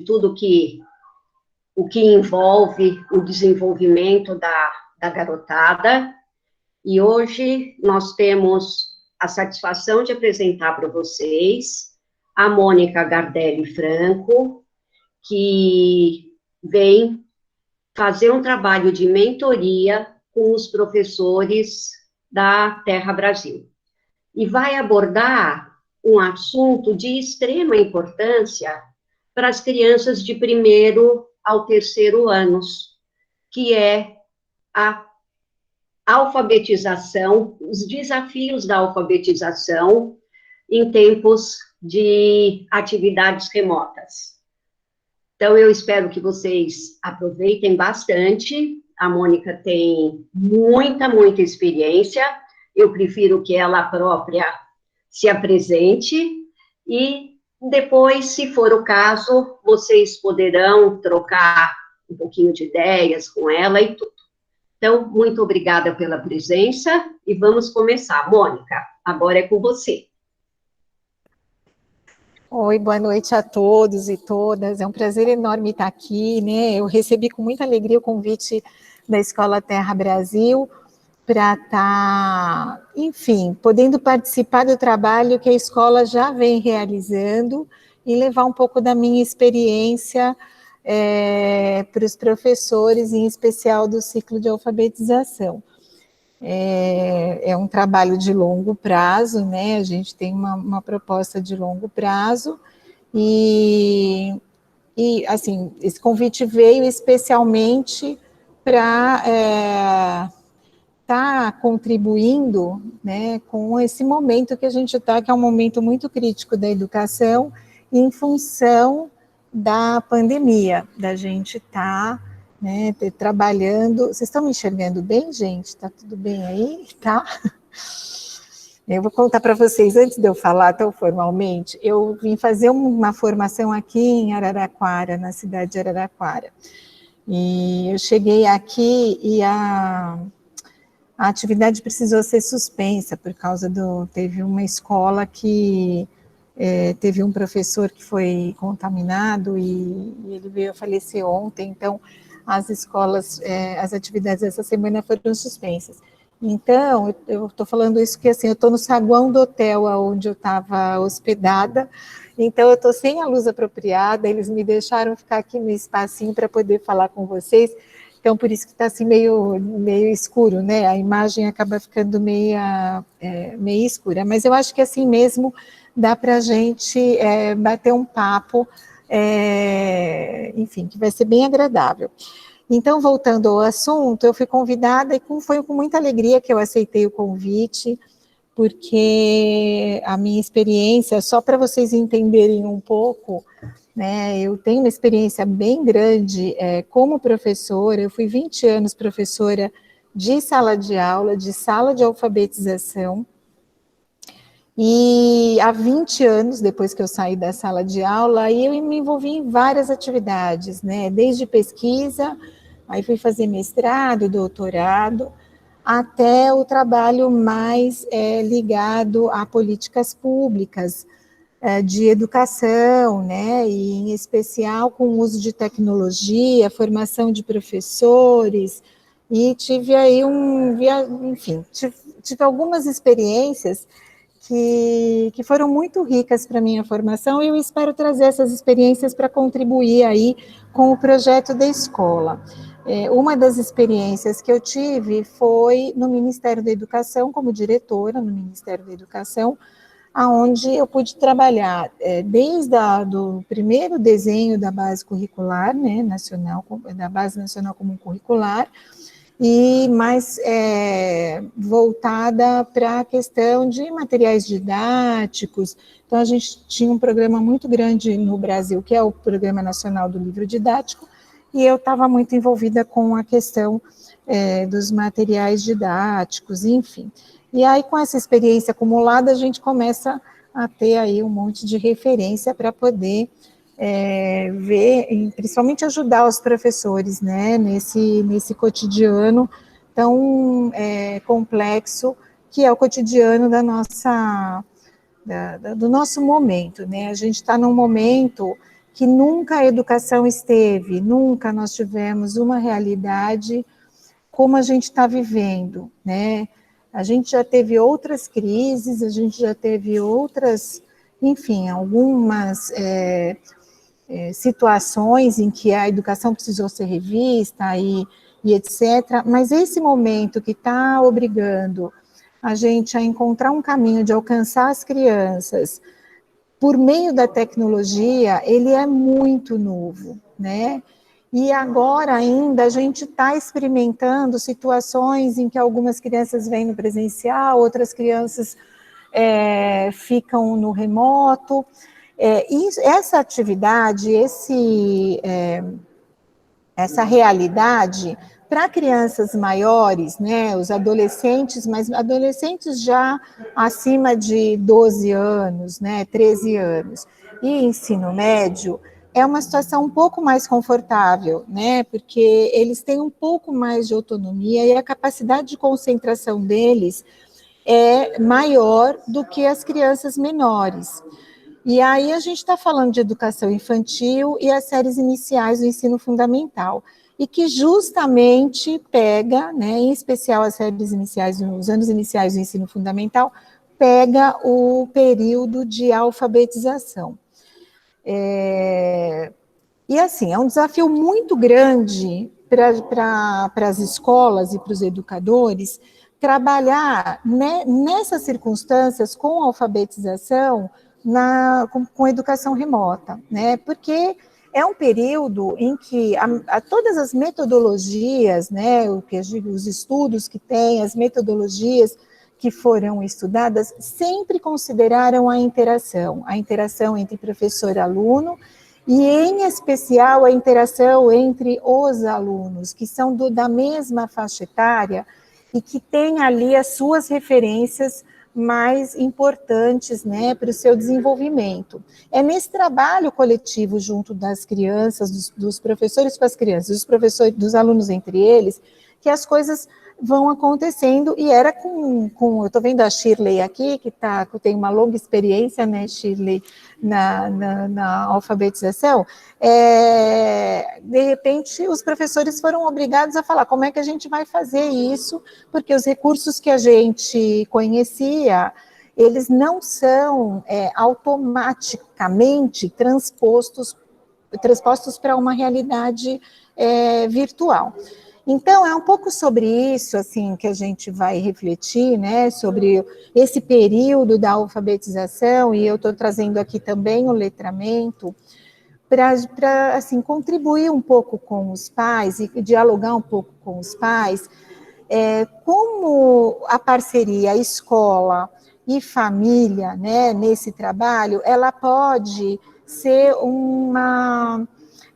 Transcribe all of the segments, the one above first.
tudo o que envolve o desenvolvimento da garotada. E hoje nós temos a satisfação de apresentar para vocês a Mônica Gardelli Franco, que vem fazer um trabalho de mentoria com os professores da Terra Brasil. E vai abordar um assunto de extrema importância para as crianças de 1º ao 3º anos, que é a alfabetização, os desafios da alfabetização em tempos de atividades remotas. Então, eu espero que vocês aproveitem bastante. A Mônica tem muita experiência. Eu prefiro que ela própria se apresente e depois, se for o caso, vocês poderão trocar um pouquinho de ideias com ela e tudo. Então, muito obrigada pela presença e vamos começar. Mônica, agora é com você. Oi, boa noite a todos e todas. É um prazer enorme estar aqui, né? Eu recebi com muita alegria o convite da Escola Terra Brasil para estar, enfim, podendo participar do trabalho que a escola já vem realizando e levar um pouco da minha experiência para os professores, em especial do ciclo de alfabetização. É um trabalho de longo prazo, né? A gente tem uma proposta de longo prazo e assim, esse convite veio especialmente para estar contribuindo, né, com esse momento que a gente está, que é um momento muito crítico da educação, em função da pandemia, da gente estar, né, trabalhando. Vocês estão me enxergando bem, gente? Está tudo bem aí? Tá? Eu vou contar para vocês, antes de eu falar tão formalmente, eu vim fazer uma formação aqui em Araraquara, na cidade de Araraquara. E eu cheguei aqui e a atividade precisou ser suspensa por causa teve uma escola que teve um professor que foi contaminado e ele veio a falecer ontem, então as escolas, as atividades dessa semana foram suspensas. Então, eu estou falando isso porque assim, eu estou no saguão do hotel onde eu estava hospedada, então eu estou sem a luz apropriada, eles me deixaram ficar aqui no espacinho para poder falar com vocês. Então, por isso que está assim meio escuro, né? A imagem acaba ficando meio escura. Mas eu acho que assim mesmo dá para a gente bater um papo, enfim, que vai ser bem agradável. Então, voltando ao assunto, eu fui convidada e foi com muita alegria que eu aceitei o convite, porque a minha experiência, só para vocês entenderem um pouco, né, eu tenho uma experiência bem grande como professora, eu fui 20 anos professora de sala de aula, de sala de alfabetização, e há 20 anos, depois que eu saí da sala de aula, aí eu me envolvi em várias atividades, né, desde pesquisa, aí fui fazer mestrado, doutorado, até o trabalho mais ligado a políticas públicas, de educação, né, e em especial com o uso de tecnologia, formação de professores, e tive aí enfim, tive algumas experiências que foram muito ricas para a minha formação, e eu espero trazer essas experiências para contribuir aí com o projeto da escola. Uma das experiências que eu tive foi no Ministério da Educação, como diretora no Ministério da Educação, aonde eu pude trabalhar desde do primeiro desenho da base curricular, né, nacional, da base nacional comum curricular, e mais voltada para a questão de materiais didáticos. Então, a gente tinha um programa muito grande no Brasil, que é o Programa Nacional do Livro Didático, e eu estava muito envolvida com a questão dos materiais didáticos, enfim. E aí, com essa experiência acumulada, a gente começa a ter aí um monte de referência para poder ver, e principalmente ajudar os professores, né, nesse cotidiano tão complexo, que é o cotidiano do nosso momento, né? A gente está num momento que nunca a educação esteve, nunca nós tivemos uma realidade como a gente está vivendo, né? A gente já teve outras crises, a gente já teve outras, enfim, algumas situações em que a educação precisou ser revista e etc. Mas esse momento que está obrigando a gente a encontrar um caminho de alcançar as crianças por meio da tecnologia, ele é muito novo, né? E agora ainda a gente está experimentando situações em que algumas crianças vêm no presencial, outras crianças ficam no remoto. Essa atividade, essa realidade, para crianças maiores, né, os adolescentes, mas adolescentes já acima de 12 anos, né, 13 anos, e ensino médio, é uma situação um pouco mais confortável, né, porque eles têm um pouco mais de autonomia e a capacidade de concentração deles é maior do que as crianças menores. E aí a gente está falando de educação infantil e as séries iniciais do ensino fundamental, e que justamente pega, né, em especial as séries iniciais, os anos iniciais do ensino fundamental, pega o período de alfabetização. E assim, é um desafio muito grande para as escolas e para os educadores trabalhar, né, nessas circunstâncias com alfabetização com educação remota, né? Porque é um período em que todas as metodologias, né, os estudos que tem, as metodologias que foram estudadas, sempre consideraram a interação entre professor e aluno, e em especial a interação entre os alunos, que são da mesma faixa etária e que têm ali as suas referências mais importantes, né, para o seu desenvolvimento. É nesse trabalho coletivo junto das crianças, dos professores com as crianças, dos professores, dos alunos entre eles, que as coisas vão acontecendo, e era eu estou vendo a Shirley aqui, que tem uma longa experiência, né, Shirley, na alfabetização, de repente os professores foram obrigados a falar como é que a gente vai fazer isso, porque os recursos que a gente conhecia, eles não são automaticamente transpostos para uma realidade virtual. Então, é um pouco sobre isso, assim, que a gente vai refletir, né, sobre esse período da alfabetização, e eu estou trazendo aqui também o letramento, para assim, contribuir um pouco com os pais e dialogar um pouco com os pais, como a parceria escola e família, né, nesse trabalho, ela pode ser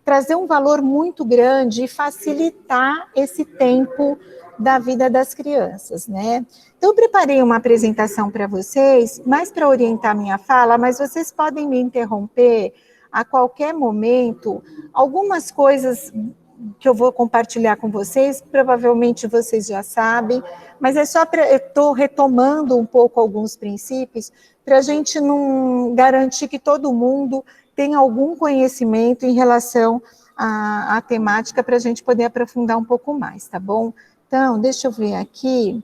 trazer um valor muito grande e facilitar esse tempo da vida das crianças, né? Então, eu preparei uma apresentação para vocês, mais para orientar minha fala, mas vocês podem me interromper a qualquer momento. Algumas coisas que eu vou compartilhar com vocês, provavelmente vocês já sabem, mas eu estou retomando um pouco alguns princípios para a gente não garantir que todo mundo tem algum conhecimento em relação à temática para a gente poder aprofundar um pouco mais, tá bom? Então, deixa eu ver aqui,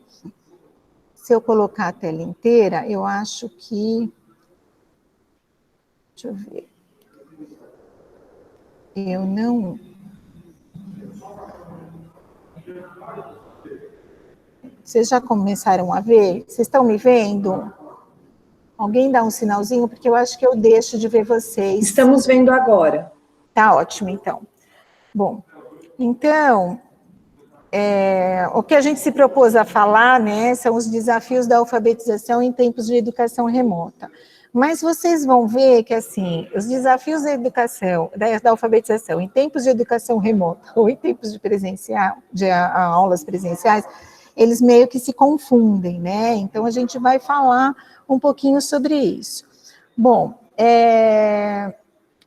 se eu colocar a tela inteira, eu acho que... Deixa eu ver. Eu não... Vocês já começaram a ver? Vocês estão me vendo? Alguém dá um sinalzinho, porque eu acho que eu deixo de ver vocês. Estamos vendo agora. Tá ótimo, então. Bom, então, o que a gente se propôs a falar, né, são os desafios da alfabetização em tempos de educação remota. Mas vocês vão ver que, assim, os desafios da educação, da alfabetização em tempos de educação remota ou em tempos de aulas presenciais, eles meio que se confundem, né? Então, a gente vai falar um pouquinho sobre isso. Bom,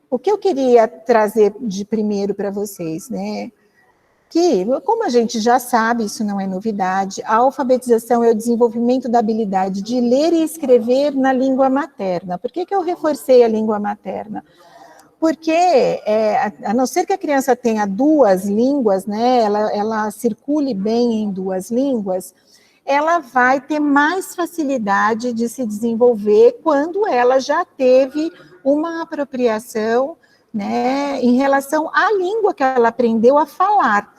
o que eu queria trazer de primeiro para vocês, né? Que, como a gente já sabe, isso não é novidade, a alfabetização é o desenvolvimento da habilidade de ler e escrever na língua materna. Por que eu reforcei a língua materna? porque, a não ser que a criança tenha duas línguas, né, ela circule bem em duas línguas, ela vai ter mais facilidade de se desenvolver quando ela já teve uma apropriação, né, em relação à língua que ela aprendeu a falar,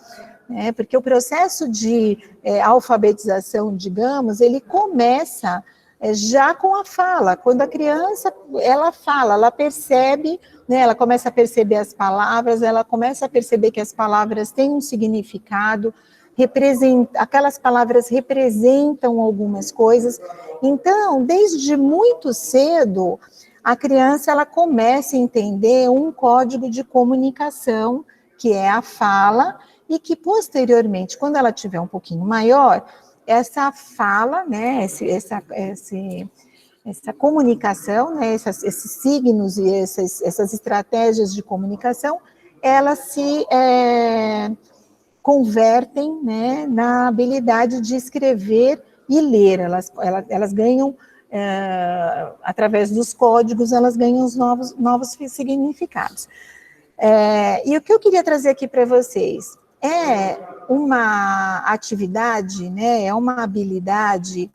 né, porque o processo de alfabetização, digamos, ele começa já com a fala. Quando a criança, ela fala, ela percebe, né, ela começa a perceber as palavras, ela começa a perceber que as palavras têm um significado, aquelas palavras representam algumas coisas. Então, desde muito cedo, a criança ela começa a entender um código de comunicação, que é a fala, e que posteriormente, quando ela tiver um pouquinho maior, essa fala, né, essa comunicação, né, esses signos e essas estratégias de comunicação, elas se convertem, né, na habilidade de escrever e ler. Elas ganham, através dos códigos, elas ganham os novos significados. E o que eu queria trazer aqui para vocês é uma atividade, né, é uma habilidade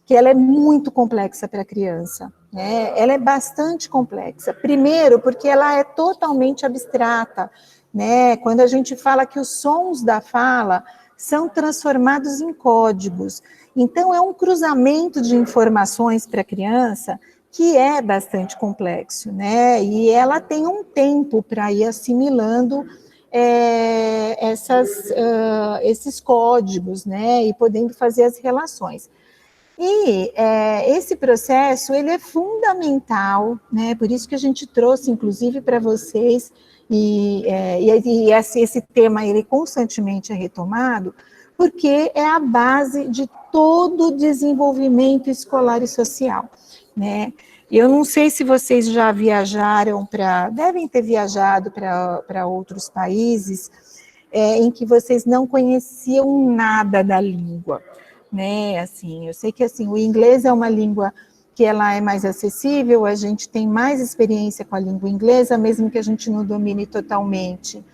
que ela é muito complexa para a criança, né? Ela é bastante complexa. Primeiro, porque ela é totalmente abstrata, né? Quando a gente fala que os sons da fala são transformados em códigos. Então, é um cruzamento de informações para a criança que é bastante complexo, né? E ela tem um tempo para ir assimilando esses códigos, né? E podendo fazer as relações. E esse processo, ele é fundamental, né? Por isso que a gente trouxe, inclusive, para vocês, esse tema, ele constantemente é retomado, porque é a base de todo o desenvolvimento escolar e social, né? Eu não sei se vocês já viajaram devem ter viajado para outros países, em que vocês não conheciam nada da língua, né, assim, eu sei que, assim, o inglês é uma língua que ela é mais acessível, a gente tem mais experiência com a língua inglesa, mesmo que a gente não domine totalmente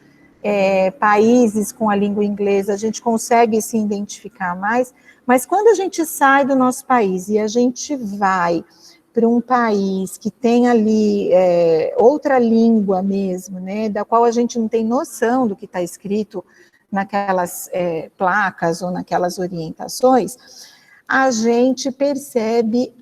países com a língua inglesa, a gente consegue se identificar mais, mas quando a gente sai do nosso país e a gente vai para um país que tem ali outra língua mesmo, né, da qual a gente não tem noção do que está escrito naquelas placas ou naquelas orientações, a gente percebe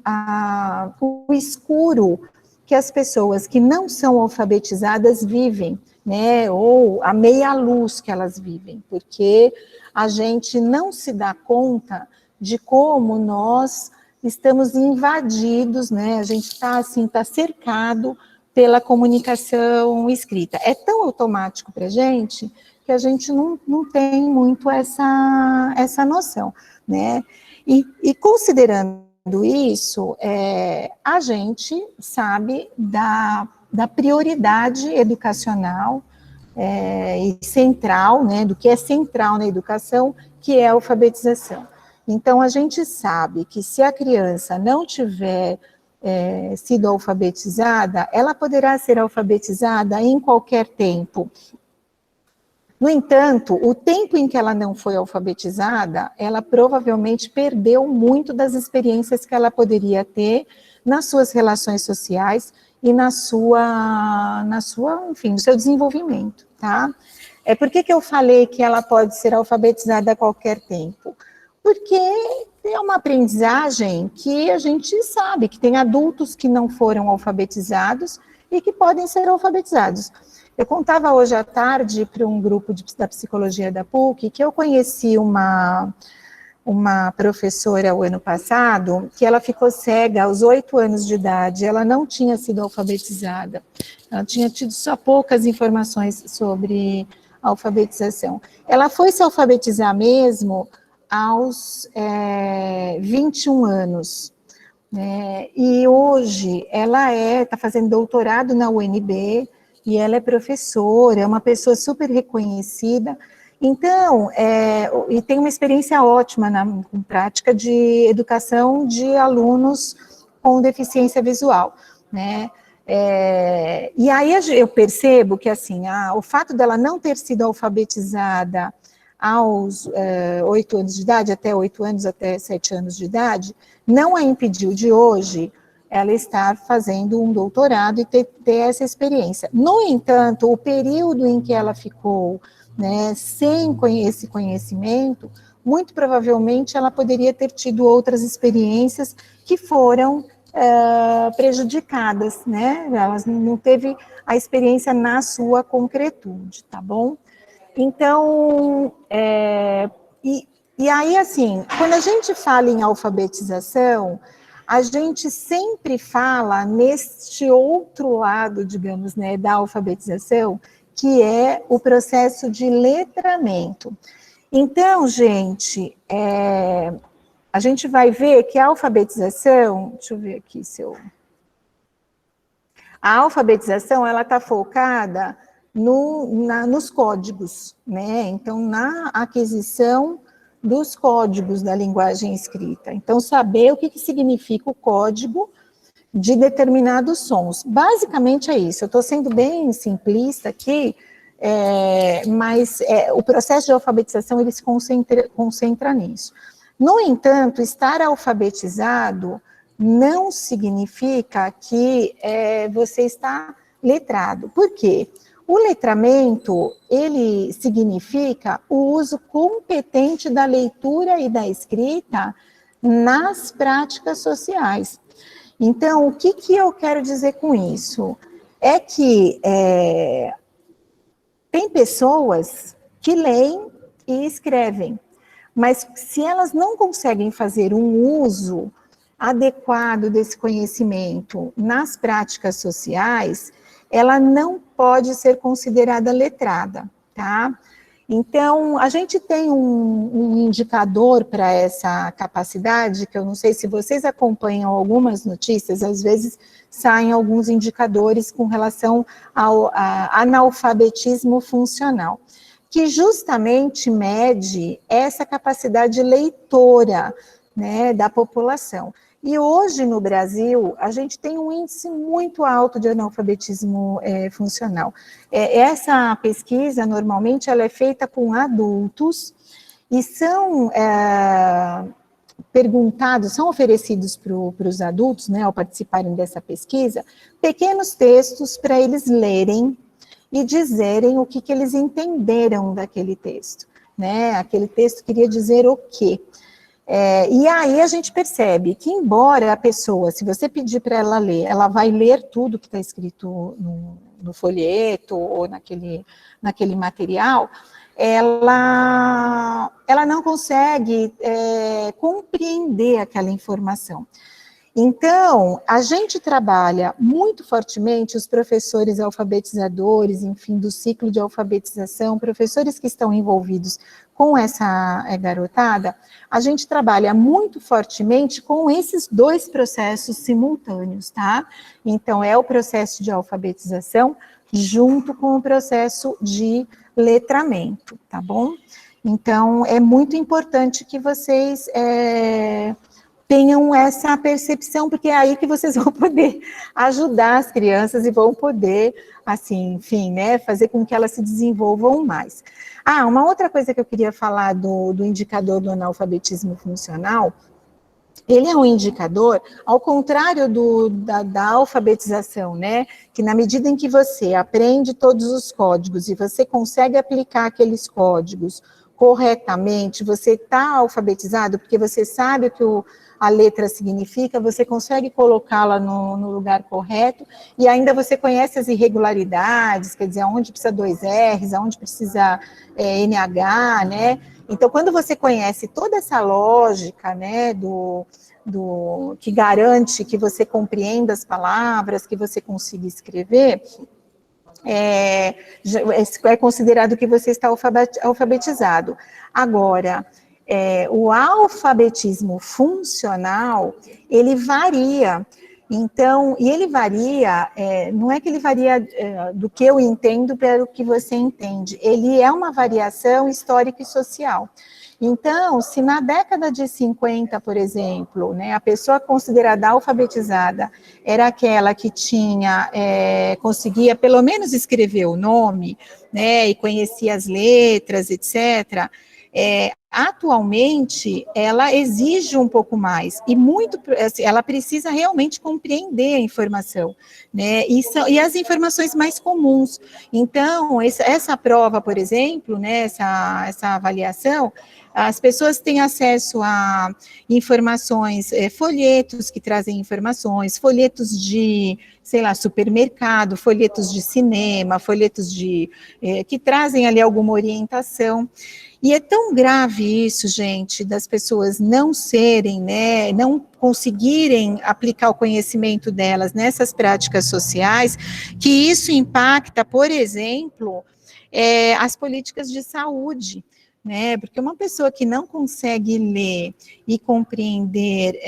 o escuro que as pessoas que não são alfabetizadas vivem, né, ou a meia luz que elas vivem, porque a gente não se dá conta de como nós estamos invadidos, né, a gente está assim, está cercado pela comunicação escrita. É tão automático para a gente que a gente não tem muito essa noção, né? E considerando isso, a gente sabe da prioridade educacional e central, né, do que é central na educação, que é a alfabetização. Então, a gente sabe que se a criança não tiver sido alfabetizada, ela poderá ser alfabetizada em qualquer tempo. No entanto, o tempo em que ela não foi alfabetizada, ela provavelmente perdeu muito das experiências que ela poderia ter nas suas relações sociais e enfim, no seu desenvolvimento, tá? Por que eu falei que ela pode ser alfabetizada a qualquer tempo? Porque é uma aprendizagem que a gente sabe que tem adultos que não foram alfabetizados e que podem ser alfabetizados. Eu contava hoje à tarde para um grupo da psicologia da PUC que eu conheci uma professora o ano passado, que ela ficou cega aos 8 anos de idade, ela não tinha sido alfabetizada, ela tinha tido só poucas informações sobre a alfabetização. Ela foi se alfabetizar mesmo aos 21 anos, né? E hoje ela está fazendo doutorado na UNB, e ela é professora, é uma pessoa super reconhecida, então, e tem uma experiência ótima na prática de educação de alunos com deficiência visual, né? E aí eu percebo que, assim, o fato dela não ter sido alfabetizada aos 8 anos de idade, até 8 anos, até 7 anos de idade, não a impediu de hoje ela estar fazendo um doutorado e ter essa experiência. No entanto, o período em que ela ficou, né, sem esse conhecimento, muito provavelmente ela poderia ter tido outras experiências que foram prejudicadas, né? Elas não teve a experiência na sua concretude, tá bom? Então, e aí, assim, quando a gente fala em alfabetização, a gente sempre fala neste outro lado, digamos, né, da alfabetização, que é o processo de letramento. Então, gente, a gente vai ver que a alfabetização, deixa eu ver aqui se eu... A alfabetização, ela está focada nos códigos, né? Então, na aquisição dos códigos da linguagem escrita. Então, saber o que significa o código de determinados sons. Basicamente é isso. Eu estou sendo bem simplista aqui, mas o processo de alfabetização, ele se concentra nisso. No entanto, estar alfabetizado não significa que você está letrado. Por quê? O letramento, ele significa o uso competente da leitura e da escrita nas práticas sociais. Então, o que eu quero dizer com isso? É que tem pessoas que leem e escrevem, mas se elas não conseguem fazer um uso adequado desse conhecimento nas práticas sociais, ela não pode ser considerada letrada, tá? Então, a gente tem um indicador para essa capacidade, que eu não sei se vocês acompanham algumas notícias, às vezes saem alguns indicadores com relação ao analfabetismo funcional, que justamente mede essa capacidade leitora, né, da população. E hoje, no Brasil, a gente tem um índice muito alto de analfabetismo funcional. Essa pesquisa, normalmente, ela é feita com adultos e são perguntados, são oferecidos para os adultos, né, ao participarem dessa pesquisa, pequenos textos para eles lerem e dizerem o que eles entenderam daquele texto, né? Aquele texto queria dizer o quê? E aí a gente percebe que, embora a pessoa, se você pedir para ela ler, ela vai ler tudo que está escrito no folheto ou naquele material, ela não consegue compreender aquela informação. Então, a gente trabalha muito fortemente, os professores alfabetizadores, enfim, do ciclo de alfabetização, professores que estão envolvidos com essa garotada, a gente trabalha muito fortemente com esses dois processos simultâneos, tá? Então, é o processo de alfabetização junto com o processo de letramento, tá bom? Então, é muito importante que vocês tenham essa percepção, porque é aí que vocês vão poder ajudar as crianças e vão poder, assim, enfim, né, fazer com que elas se desenvolvam mais. Uma outra coisa que eu queria falar do indicador do analfabetismo funcional, ele é um indicador, ao contrário da alfabetização, né, que na medida em que você aprende todos os códigos e você consegue aplicar aqueles códigos corretamente, você está alfabetizado, porque você sabe o que a letra significa, você consegue colocá-la no lugar correto, e ainda você conhece as irregularidades, quer dizer, aonde precisa 2 R's, aonde precisa NH, né? Então, quando você conhece toda essa lógica, né, que garante que você compreenda as palavras, que você consiga escrever, é considerado que você está alfabetizado. Agora, o alfabetismo funcional, ele varia Então, e ele varia, não é que ele varia do que eu entendo para o que você entende, ele é uma variação histórica e social. Então, se na década de 50, por exemplo, né, a pessoa considerada alfabetizada era aquela que tinha, conseguia pelo menos escrever o nome, né, e conhecia as letras, etc., atualmente, ela exige um pouco mais, e muito, assim, ela precisa realmente compreender a informação, né, e as informações mais comuns. Então, essa prova, por exemplo, né, essa avaliação, as pessoas têm acesso a informações, folhetos que trazem informações, folhetos de, sei lá, supermercado, folhetos de cinema, folhetos que trazem ali alguma orientação. E é tão grave isso, gente, das pessoas não serem, né, não conseguirem aplicar o conhecimento delas nessas práticas sociais, que isso impacta, por exemplo, as políticas de saúde, né, porque uma pessoa que não consegue ler e compreender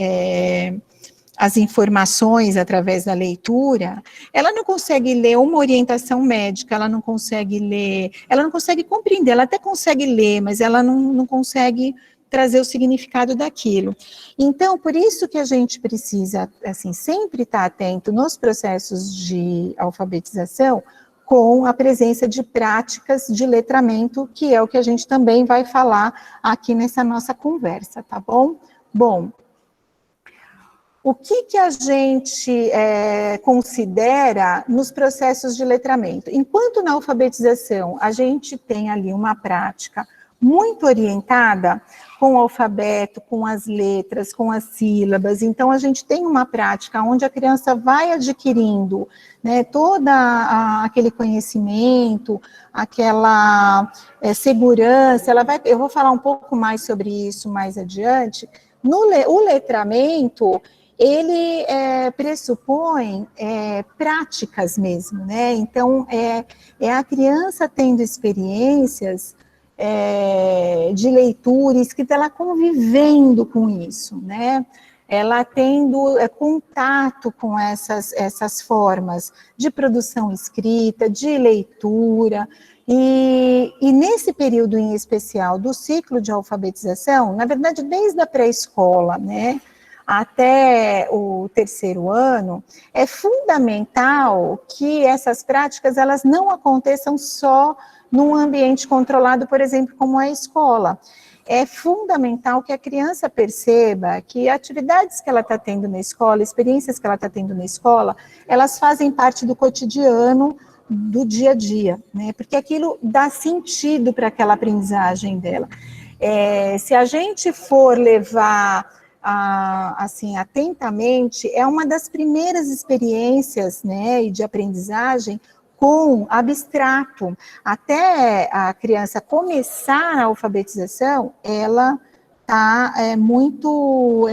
as informações através da leitura, ela não consegue ler uma orientação médica, ela não consegue ler, ela não consegue compreender, ela até consegue ler, mas ela não consegue trazer o significado daquilo. Então, por isso que a gente precisa, assim, sempre estar atento nos processos de alfabetização, com a presença de práticas de letramento, que é o que a gente também vai falar aqui nessa nossa conversa, tá bom? Bom, o que a gente considera nos processos de letramento? Enquanto na alfabetização a gente tem ali uma prática muito orientada com o alfabeto, com as letras, com as sílabas, então a gente tem uma prática onde a criança vai adquirindo, né, toda aquele conhecimento, aquela segurança, eu vou falar um pouco mais sobre isso mais adiante. O letramento, ele pressupõe práticas mesmo, né? Então, é a criança tendo experiências de leitura, escrita, ela convivendo com isso, né? Ela tendo contato com essas formas de produção escrita, de leitura, e nesse período em especial do ciclo de alfabetização, na verdade, desde a pré-escola, né, até o terceiro ano, é fundamental que essas práticas elas não aconteçam só num ambiente controlado, por exemplo, como a escola. É fundamental que a criança perceba que atividades que ela está tendo na escola, experiências que ela está tendo na escola, elas fazem parte do cotidiano, do dia a dia, né? Porque aquilo dá sentido para aquela aprendizagem dela. Se a gente for levar assim, atentamente, é uma das primeiras experiências, né, de aprendizagem com abstrato. Até a criança começar a alfabetização, ela está muito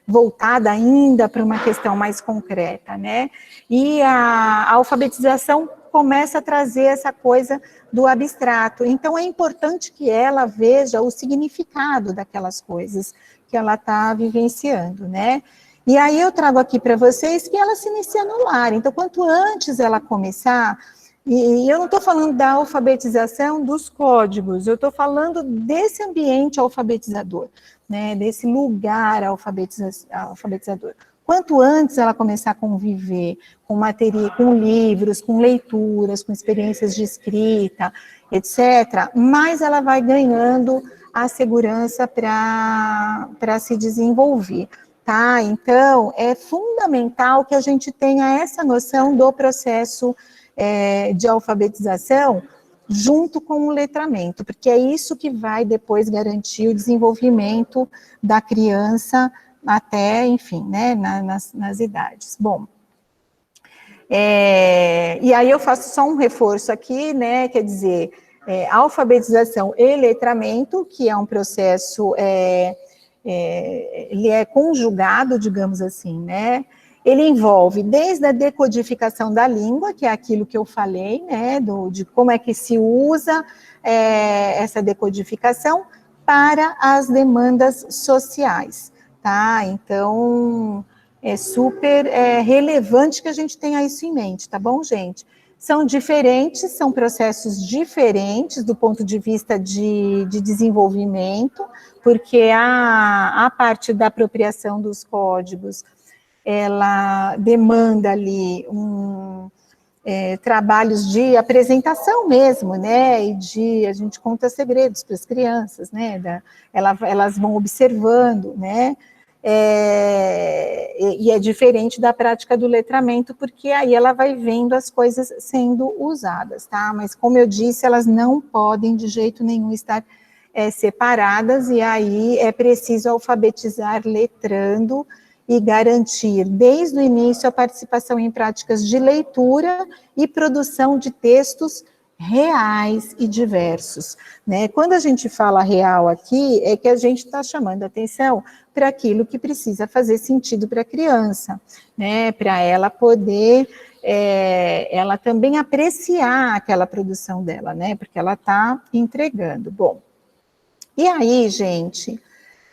voltada ainda para uma questão mais concreta, né? E a alfabetização começa a trazer essa coisa do abstrato. Então, é importante que ela veja o significado daquelas coisas que ela está vivenciando, né? E aí eu trago aqui para vocês que ela se inicia no lar. Então, quanto antes ela começar, e eu não estou falando da alfabetização dos códigos, eu estou falando desse ambiente alfabetizador, né? Desse lugar alfabetizador. Quanto antes ela começar a conviver com material, com livros, com leituras, com experiências de escrita, etc., mais ela vai ganhando a segurança para se desenvolver, tá? Então, é fundamental que a gente tenha essa noção do processo de alfabetização junto com o letramento, porque é isso que vai depois garantir o desenvolvimento da criança até, enfim, né, nas idades. Bom, e aí eu faço só um reforço aqui, né, quer dizer, alfabetização e letramento, que é um processo, ele é conjugado, digamos assim, né, ele envolve desde a decodificação da língua, que é aquilo que eu falei, né, de como é que se usa essa decodificação para as demandas sociais, tá? Então, é super relevante que a gente tenha isso em mente, tá bom, gente? São diferentes, são processos diferentes do ponto de vista de desenvolvimento, porque a parte da apropriação dos códigos, ela demanda ali trabalhos de apresentação mesmo, né, e a gente conta segredos para as crianças, né, elas vão observando, né, e é diferente da prática do letramento, porque aí ela vai vendo as coisas sendo usadas, tá, mas como eu disse, elas não podem de jeito nenhum estar separadas, e aí é preciso alfabetizar letrando, e garantir, desde o início, a participação em práticas de leitura e produção de textos reais e diversos, né? Quando a gente fala real aqui, é que a gente está chamando atenção para aquilo que precisa fazer sentido para a criança, né? Para ela poder, ela também apreciar aquela produção dela, né? Porque ela está entregando. Bom, e aí, gente,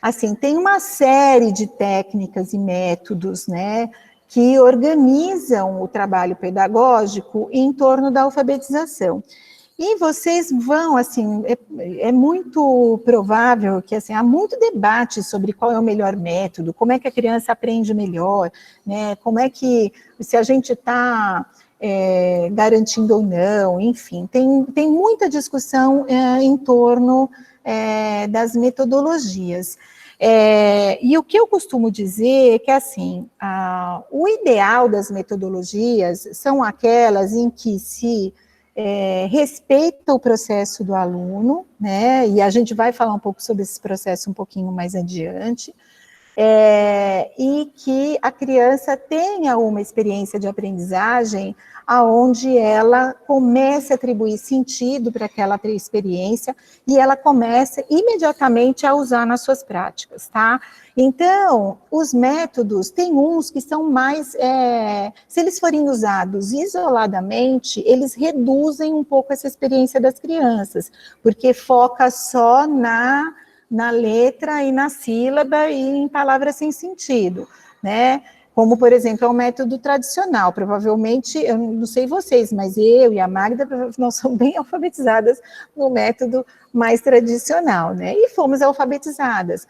assim, tem uma série de técnicas e métodos, né, que organizam o trabalho pedagógico em torno da alfabetização. E vocês vão, assim, é muito provável que, assim, há muito debate sobre qual é o melhor método, como é que a criança aprende melhor, né, como é que, se a gente está garantindo ou não, enfim, tem muita discussão em torno das metodologias. E o que eu costumo dizer é que, assim, o ideal das metodologias são aquelas em que se respeita o processo do aluno, né, e a gente vai falar um pouco sobre esse processo um pouquinho mais adiante, e que a criança tenha uma experiência de aprendizagem aonde ela comece a atribuir sentido para aquela experiência e ela comece imediatamente a usar nas suas práticas, tá? Então, os métodos, tem uns que são mais, se eles forem usados isoladamente, eles reduzem um pouco essa experiência das crianças, porque foca só na letra e na sílaba e em palavras sem sentido, né? Como, por exemplo, é um método tradicional. Provavelmente, eu não sei vocês, mas eu e a Magda, nós somos bem alfabetizadas no método mais tradicional, né? E fomos alfabetizadas.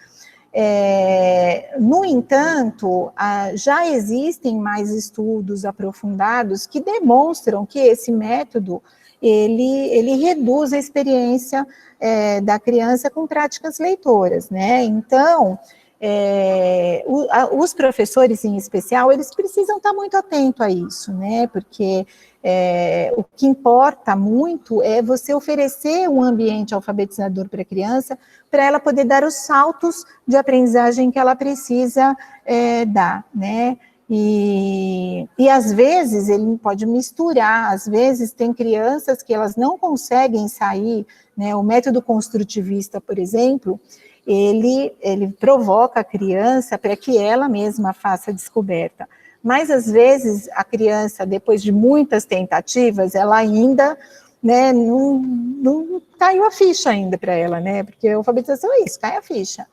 No entanto, já existem mais estudos aprofundados que demonstram que esse método, ele reduz a experiência da criança com práticas leitoras, né? Então, os professores, em especial, eles precisam estar muito atentos a isso, né? Porque o que importa muito é você oferecer um ambiente alfabetizador para a criança, para ela poder dar os saltos de aprendizagem que ela precisa dar, né? E às vezes ele pode misturar, às vezes tem crianças que elas não conseguem sair, né? O método construtivista, por exemplo, ele provoca a criança para que ela mesma faça a descoberta. Mas, às vezes, a criança, depois de muitas tentativas, ela ainda, né, não caiu a ficha ainda para ela, né, porque a alfabetização é isso, cai a ficha.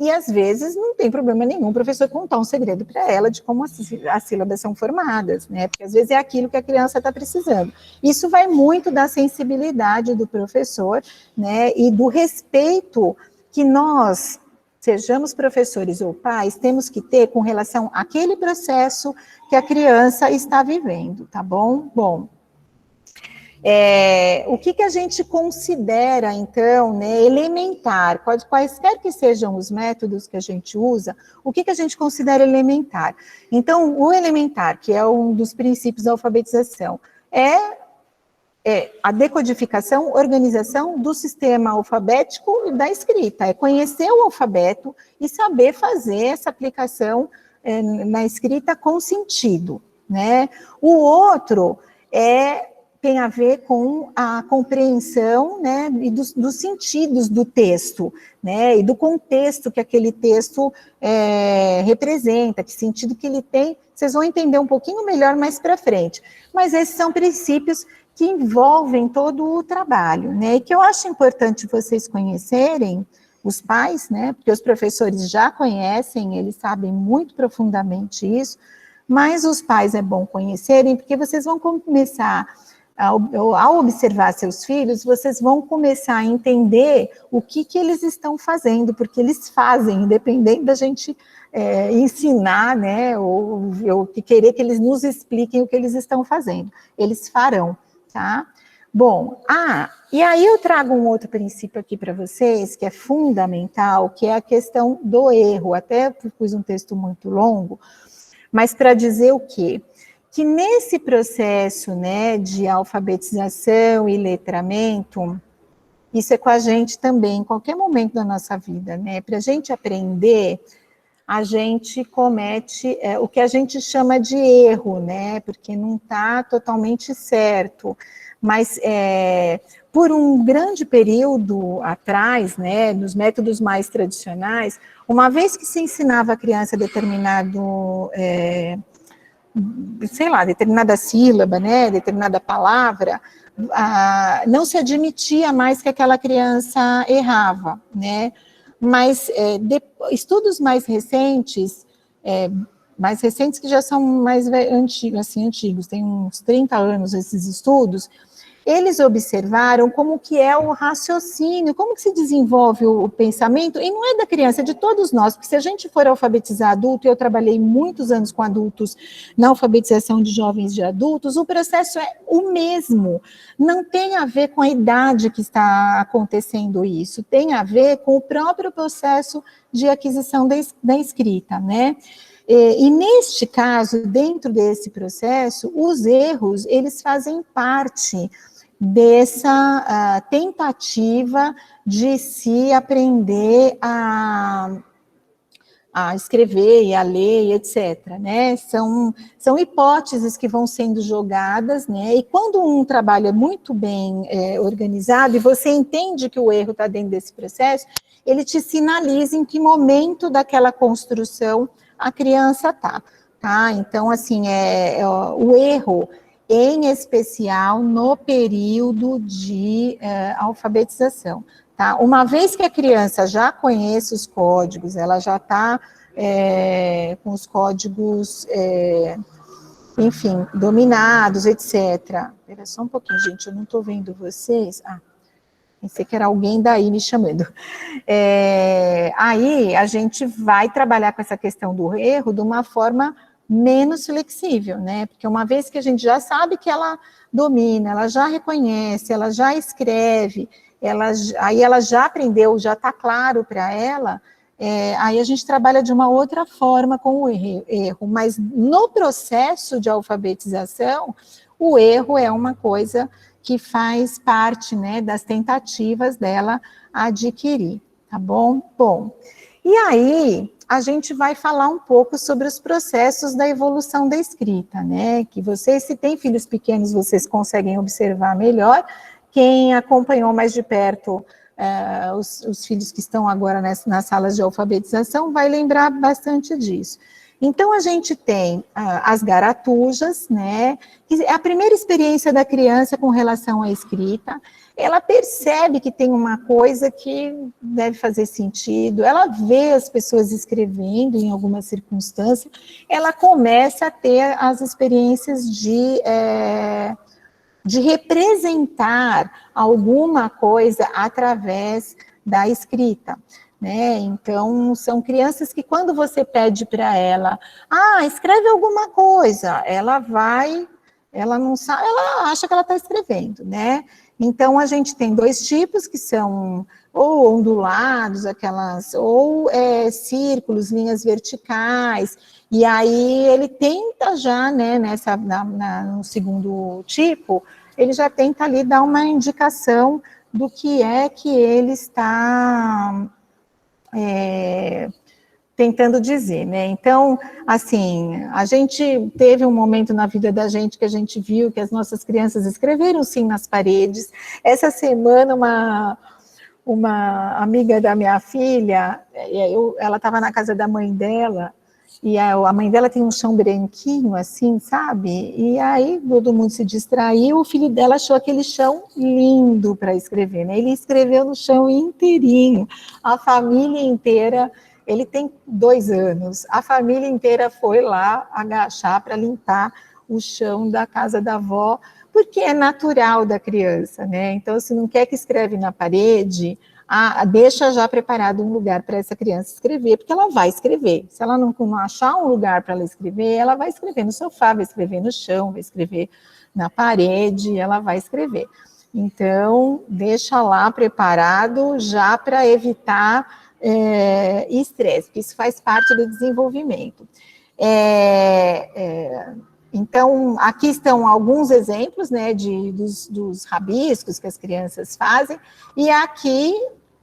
E, às vezes, não tem problema nenhum o professor contar um segredo para ela de como as sílabas são formadas, né, porque, às vezes, é aquilo que a criança está precisando. Isso vai muito da sensibilidade do professor, né, e do respeito que nós, sejamos professores ou pais, temos que ter com relação àquele processo que a criança está vivendo, tá bom? Bom, o que a gente considera, então, né, elementar, quaisquer que sejam os métodos que a gente usa, o que a gente considera elementar? Então, o elementar, que é um dos princípios da alfabetização, é a decodificação, organização do sistema alfabético e da escrita, é conhecer o alfabeto e saber fazer essa aplicação na escrita com sentido, né? O outro tem a ver com a compreensão, né, e dos sentidos do texto, né, e do contexto que aquele texto representa, que sentido que ele tem, vocês vão entender um pouquinho melhor mais para frente. Mas esses são princípios que envolvem todo o trabalho, né, e que eu acho importante vocês conhecerem, os pais, né, porque os professores já conhecem, eles sabem muito profundamente isso, mas os pais é bom conhecerem, porque vocês vão começar, ao observar seus filhos, vocês vão começar a entender o que eles estão fazendo, porque eles fazem, independente da gente ensinar, né, ou querer que eles nos expliquem o que eles estão fazendo, eles farão, tá? Bom, e aí eu trago um outro princípio aqui para vocês, que é fundamental, que é a questão do erro. Até pus um texto muito longo, mas para dizer o quê? Que nesse processo, né, de alfabetização e letramento, isso é com a gente também, em qualquer momento da nossa vida, né? Para a gente aprender, a gente comete o que a gente chama de erro, né? Porque não está totalmente certo. Mas por um grande período atrás, né, nos métodos mais tradicionais, uma vez que se ensinava a criança determinado, sei lá, determinada sílaba, né, determinada palavra, não se admitia mais que aquela criança errava, né? Mas estudos mais recentes que já são mais antigos, tem uns 30 anos esses estudos, eles observaram como que é o raciocínio, como que se desenvolve o pensamento, e não é da criança, é de todos nós, porque se a gente for alfabetizar adulto, eu trabalhei muitos anos com adultos na alfabetização de jovens e adultos, o processo é o mesmo, não tem a ver com a idade que está acontecendo isso, tem a ver com o próprio processo de aquisição da escrita, né? E neste caso, dentro desse processo, os erros, eles fazem parte dessa tentativa de se aprender a escrever e a ler, etc., né? São hipóteses que vão sendo jogadas, né? E quando um trabalho é muito bem organizado, e você entende que o erro está dentro desse processo, ele te sinaliza em que momento daquela construção a criança está, tá? Então, assim, o erro, em especial no período de alfabetização. Tá? Uma vez que a criança já conhece os códigos, ela já está com os códigos, enfim, dominados, etc. Espera só um pouquinho, gente, eu não estou vendo vocês. Pensei que era alguém daí me chamando. Aí a gente vai trabalhar com essa questão do erro de uma forma menos flexível, né? Porque uma vez que a gente já sabe que ela domina, ela já reconhece, ela já escreve, aí ela já aprendeu, já está claro para ela, aí a gente trabalha de uma outra forma com o erro. Mas no processo de alfabetização, o erro é uma coisa que faz parte, né, das tentativas dela adquirir, tá bom? Bom, e aí a gente vai falar um pouco sobre os processos da evolução da escrita, né, que vocês, se têm filhos pequenos, vocês conseguem observar melhor. Quem acompanhou mais de perto os filhos que estão agora nas salas de alfabetização vai lembrar bastante disso. Então, a gente tem as garatujas, né, que é a primeira experiência da criança com relação à escrita. Ela percebe que tem uma coisa que deve fazer sentido, ela vê as pessoas escrevendo em alguma circunstância, ela começa a ter as experiências de representar alguma coisa através da escrita, né? Então, são crianças que quando você pede para ela, escreve alguma coisa, ela não sabe, ela acha que ela está escrevendo, né? Então, a gente tem dois tipos, que são ou ondulados, ou círculos, linhas verticais, e aí ele tenta já, né, no segundo tipo, ele já tenta ali dar uma indicação do que é que ele está tentando dizer, né? Então, assim, a gente teve um momento na vida da gente que a gente viu que as nossas crianças escreveram sim nas paredes. Essa semana, uma amiga da minha filha, ela estava na casa da mãe dela, e a mãe dela tem um chão branquinho, assim, sabe? E aí todo mundo se distraiu, o filho dela achou aquele chão lindo para escrever, né? Ele escreveu no chão inteirinho, a família inteira, ele tem 2 anos, a família inteira foi lá agachar para limpar o chão da casa da avó, porque é natural da criança, né? Então, se não quer que escreve na parede, deixa já preparado um lugar para essa criança escrever, porque ela vai escrever. Se ela não achar um lugar para ela escrever, ela vai escrever no sofá, vai escrever no chão, vai escrever na parede, ela vai escrever. Então, deixa lá preparado já para evitar estresse, porque isso faz parte do desenvolvimento. Então, aqui estão alguns exemplos, né, dos rabiscos que as crianças fazem, e aqui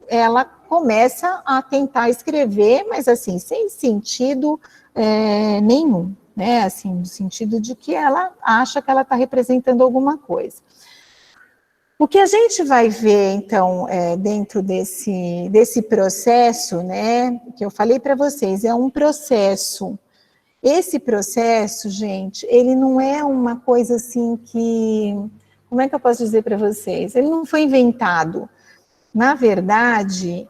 ela começa a tentar escrever, mas assim, sem sentido nenhum, né, assim, no sentido de que ela acha que ela está representando alguma coisa. O que a gente vai ver, então, dentro desse processo, né, que eu falei para vocês, é um processo. Esse processo, gente, ele não é uma coisa assim que... Como é que eu posso dizer para vocês? Ele não foi inventado. Na verdade,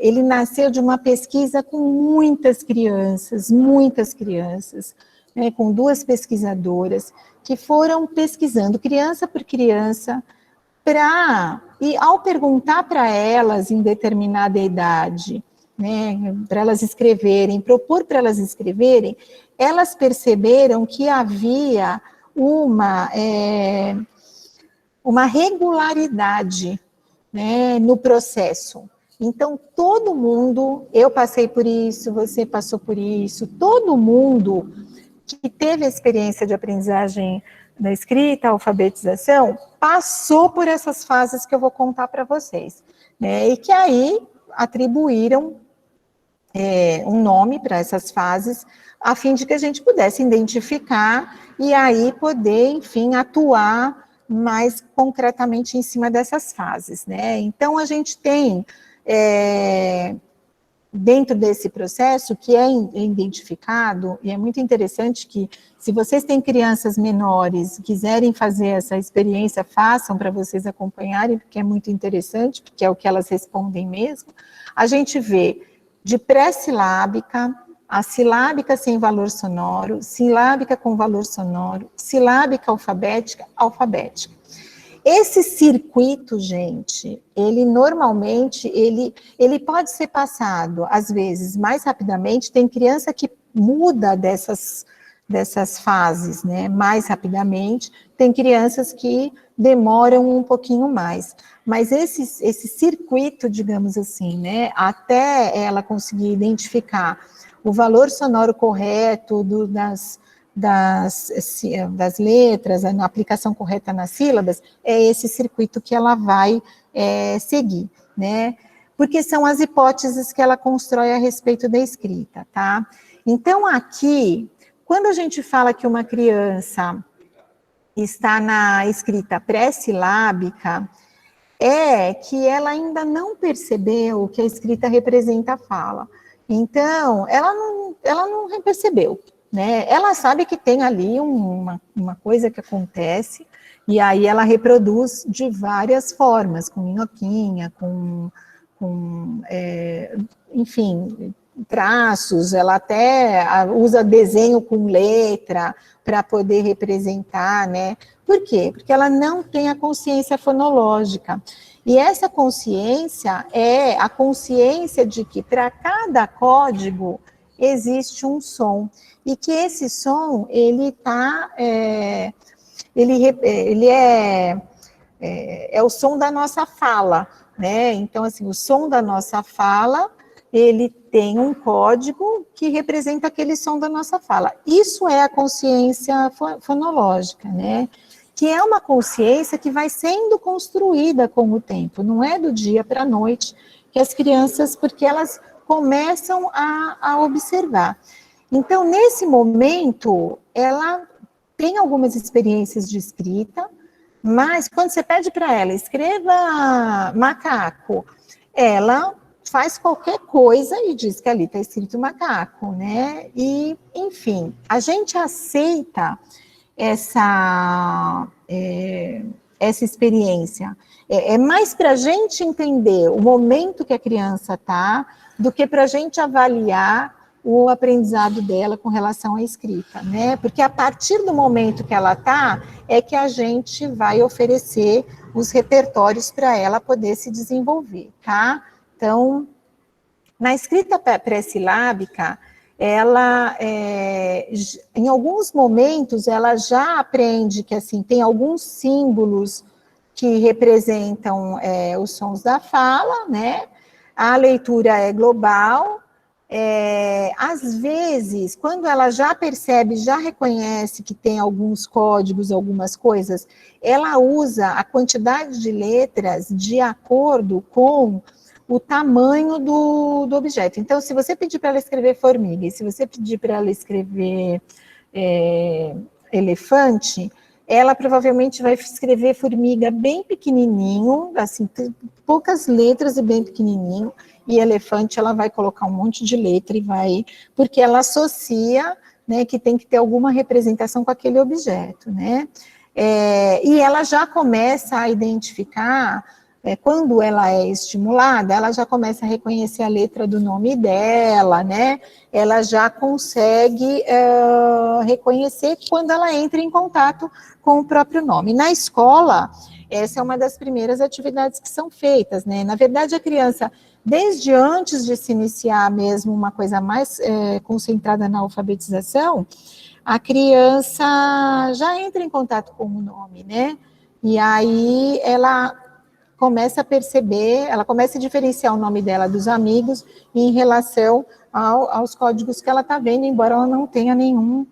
ele nasceu de uma pesquisa com muitas crianças, né, com 2 pesquisadoras, que foram pesquisando criança por criança, e ao perguntar para elas em determinada idade, né, para elas escreverem, propor para elas escreverem, elas perceberam que havia uma regularidade, né, no processo. Então, todo mundo, eu passei por isso, você passou por isso, todo mundo que teve a experiência de aprendizagem da escrita, alfabetização, passou por essas fases que eu vou contar para vocês, né, e que aí atribuíram um nome para essas fases, a fim de que a gente pudesse identificar e aí poder, enfim, atuar mais concretamente em cima dessas fases, né? Então, a gente tem, dentro desse processo, que é identificado, e é muito interessante que, se vocês têm crianças menores, quiserem fazer essa experiência, façam para vocês acompanharem, porque é muito interessante, porque é o que elas respondem mesmo. A gente vê de pré-silábica, a silábica sem valor sonoro, silábica com valor sonoro, silábica alfabética, alfabética. Esse circuito, gente, ele normalmente, ele pode ser passado, às vezes, mais rapidamente. Tem criança que muda dessas fases, né, mais rapidamente. Tem crianças que demoram um pouquinho mais. Mas esse circuito, digamos assim, né, até ela conseguir identificar o valor sonoro correto das letras, a aplicação correta nas sílabas, é esse circuito que ela vai seguir, né? Porque são as hipóteses que ela constrói a respeito da escrita, tá? Então, aqui, quando a gente fala que uma criança está na escrita pré-silábica, é que ela ainda não percebeu que a escrita representa a fala. Então, ela não percebeu, né? Ela sabe que tem ali uma coisa que acontece, e aí ela reproduz de várias formas, com minhoquinha, enfim, traços, ela até usa desenho com letra para poder representar, né? Por quê? Porque ela não tem a consciência fonológica. E essa consciência é a consciência de que para cada código existe um som, e que esse som, ele é o som da nossa fala, né? Então, assim, o som da nossa fala, ele tem um código que representa aquele som da nossa fala. Isso é a consciência fonológica, né? Que é uma consciência que vai sendo construída com o tempo, não é do dia para a noite que as crianças, porque elas começam a observar. Então, nesse momento, ela tem algumas experiências de escrita, mas quando você pede para ela, escreva macaco, ela faz qualquer coisa e diz que ali está escrito macaco, né? E, enfim, a gente aceita essa experiência. É mais para a gente entender o momento que a criança está, do que para a gente avaliar o aprendizado dela com relação à escrita, né? Porque a partir do momento que ela está, é que a gente vai oferecer os repertórios para ela poder se desenvolver, tá? Então, na escrita pré-silábica, ela, em alguns momentos, ela já aprende que, assim, tem alguns símbolos que representam os sons da fala, né? A leitura é global. Às vezes, quando ela já percebe, já reconhece que tem alguns códigos, algumas coisas, ela usa a quantidade de letras de acordo com o tamanho do objeto. Então, se você pedir para ela escrever formiga, e se você pedir para ela escrever elefante, ela provavelmente vai escrever formiga bem pequenininho, assim, poucas letras e bem pequenininho, e elefante ela vai colocar um monte de letra e vai, porque ela associa, né, que tem que ter alguma representação com aquele objeto, né? E ela já começa a identificar, quando ela é estimulada, ela já começa a reconhecer a letra do nome dela, né? Ela já consegue reconhecer quando ela entra em contato com o próprio nome. Na escola, essa é uma das primeiras atividades que são feitas, né? Na verdade, a criança, desde antes de se iniciar mesmo uma coisa mais concentrada na alfabetização, a criança já entra em contato com o nome, né? E aí ela começa a perceber, ela começa a diferenciar o nome dela dos amigos em relação aos códigos que ela está vendo, embora ela não tenha nenhum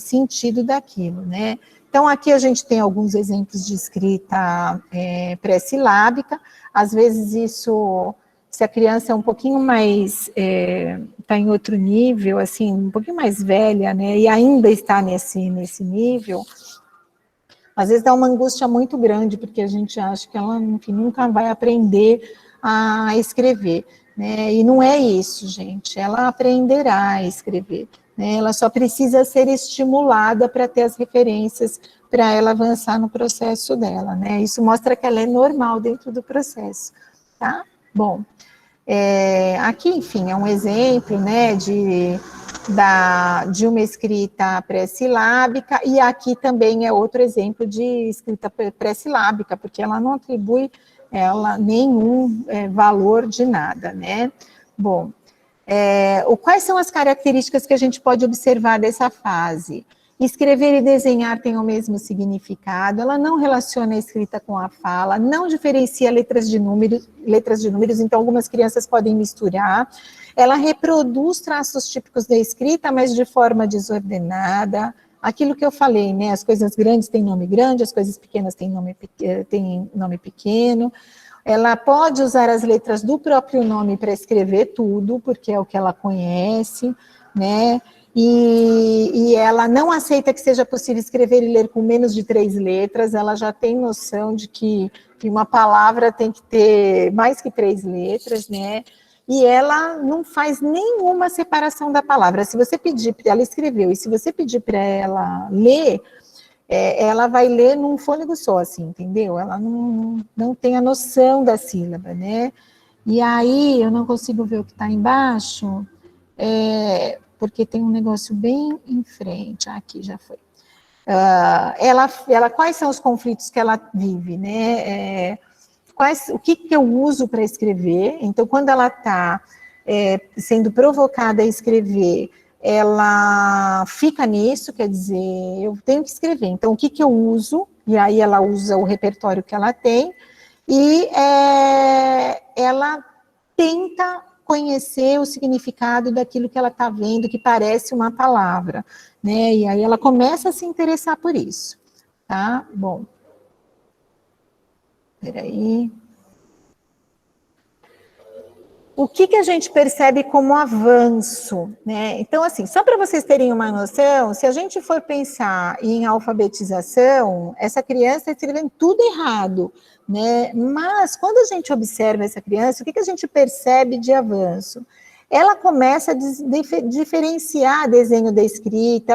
sentido daquilo, né? Então, aqui a gente tem alguns exemplos de escrita pré-silábica. Às vezes isso, se a criança é um pouquinho mais, está em outro nível, assim, um pouquinho mais velha, né, e ainda está nesse nível, às vezes dá uma angústia muito grande, porque a gente acha que ela, enfim, nunca vai aprender a escrever, né? E não é isso, gente, ela aprenderá a escrever, né? Ela só precisa ser estimulada para ter as referências para ela avançar no processo dela, né? Isso mostra que ela é normal dentro do processo, tá? Bom, aqui, enfim, é um exemplo, né, de uma escrita pré-silábica, e aqui também é outro exemplo de escrita pré-silábica, porque ela não atribui nenhum valor de nada, né? Bom, quais são as características que a gente pode observar dessa fase? Escrever e desenhar têm o mesmo significado, ela não relaciona a escrita com a fala, não diferencia letras de números, então algumas crianças podem misturar. Ela reproduz traços típicos da escrita, mas de forma desordenada. Aquilo que eu falei, né? As coisas grandes têm nome grande, as coisas pequenas têm nome pequeno. Ela pode usar as letras do próprio nome para escrever tudo, porque é o que ela conhece, né? E ela não aceita que seja possível escrever e ler com menos de 3 letras, ela já tem noção de que uma palavra tem que ter mais que 3 letras, né? E ela não faz nenhuma separação da palavra. Se você pedir, ela escreveu, e se você pedir para ela ler, ela vai ler num fôlego só, assim, entendeu? Ela não tem a noção da sílaba, né? E aí, eu não consigo ver o que está embaixo, porque tem um negócio bem em frente. Aqui já foi. Quais são os conflitos que ela vive, né? O que eu uso para escrever? Então, quando ela está sendo provocada a escrever, ela fica nisso, quer dizer, eu tenho que escrever. Então, o que eu uso? E aí ela usa o repertório que ela tem, e ela tenta conhecer o significado daquilo que ela está vendo, que parece uma palavra, né? E aí ela começa a se interessar por isso, tá? Bom, peraí. o que a gente percebe como avanço, né? Então, assim, só para vocês terem uma noção, se a gente for pensar em alfabetização, essa criança está escrevendo tudo errado, né? Mas, quando a gente observa essa criança, o que a gente percebe de avanço? Ela começa a diferenciar desenho da escrita,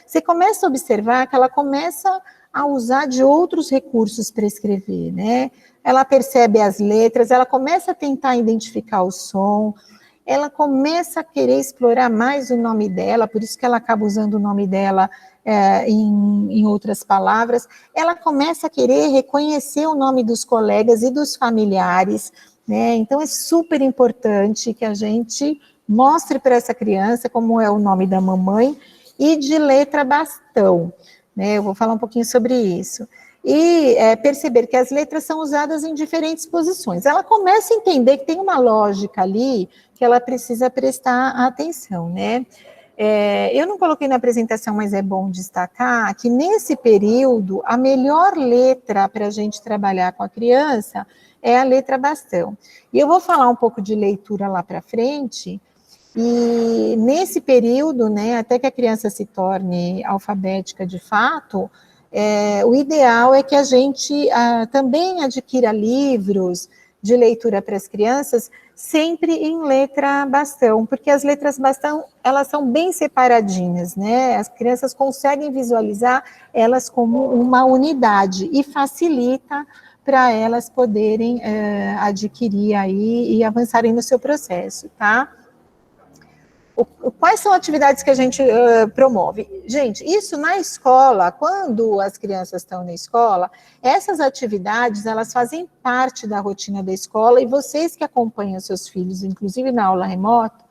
você começa a observar que ela começa a usar de outros recursos para escrever, né? Ela percebe as letras, ela começa a tentar identificar o som, ela começa a querer explorar mais o nome dela, por isso que ela acaba usando o nome dela em outras palavras, ela começa a querer reconhecer o nome dos colegas e dos familiares, né? Então é super importante que a gente mostre para essa criança como é o nome da mamãe e de letra bastão, né? Eu vou falar um pouquinho sobre isso. E perceber que as letras são usadas em diferentes posições. Ela começa a entender que tem uma lógica ali que ela precisa prestar atenção, né? Eu não coloquei na apresentação, mas é bom destacar que nesse período, a melhor letra para a gente trabalhar com a criança é a letra bastão. E eu vou falar um pouco de leitura lá para frente, e nesse período, né, até que a criança se torne alfabética de fato, o ideal é que a gente também adquira livros de leitura para as crianças, sempre em letra bastão, porque as letras bastão, elas são bem separadinhas, né? As crianças conseguem visualizar elas como uma unidade e facilita para elas poderem adquirir aí e avançarem no seu processo, tá? Quais são atividades que a gente promove? Gente, isso na escola, quando as crianças estão na escola, essas atividades, elas fazem parte da rotina da escola, e vocês que acompanham seus filhos, inclusive na aula remota,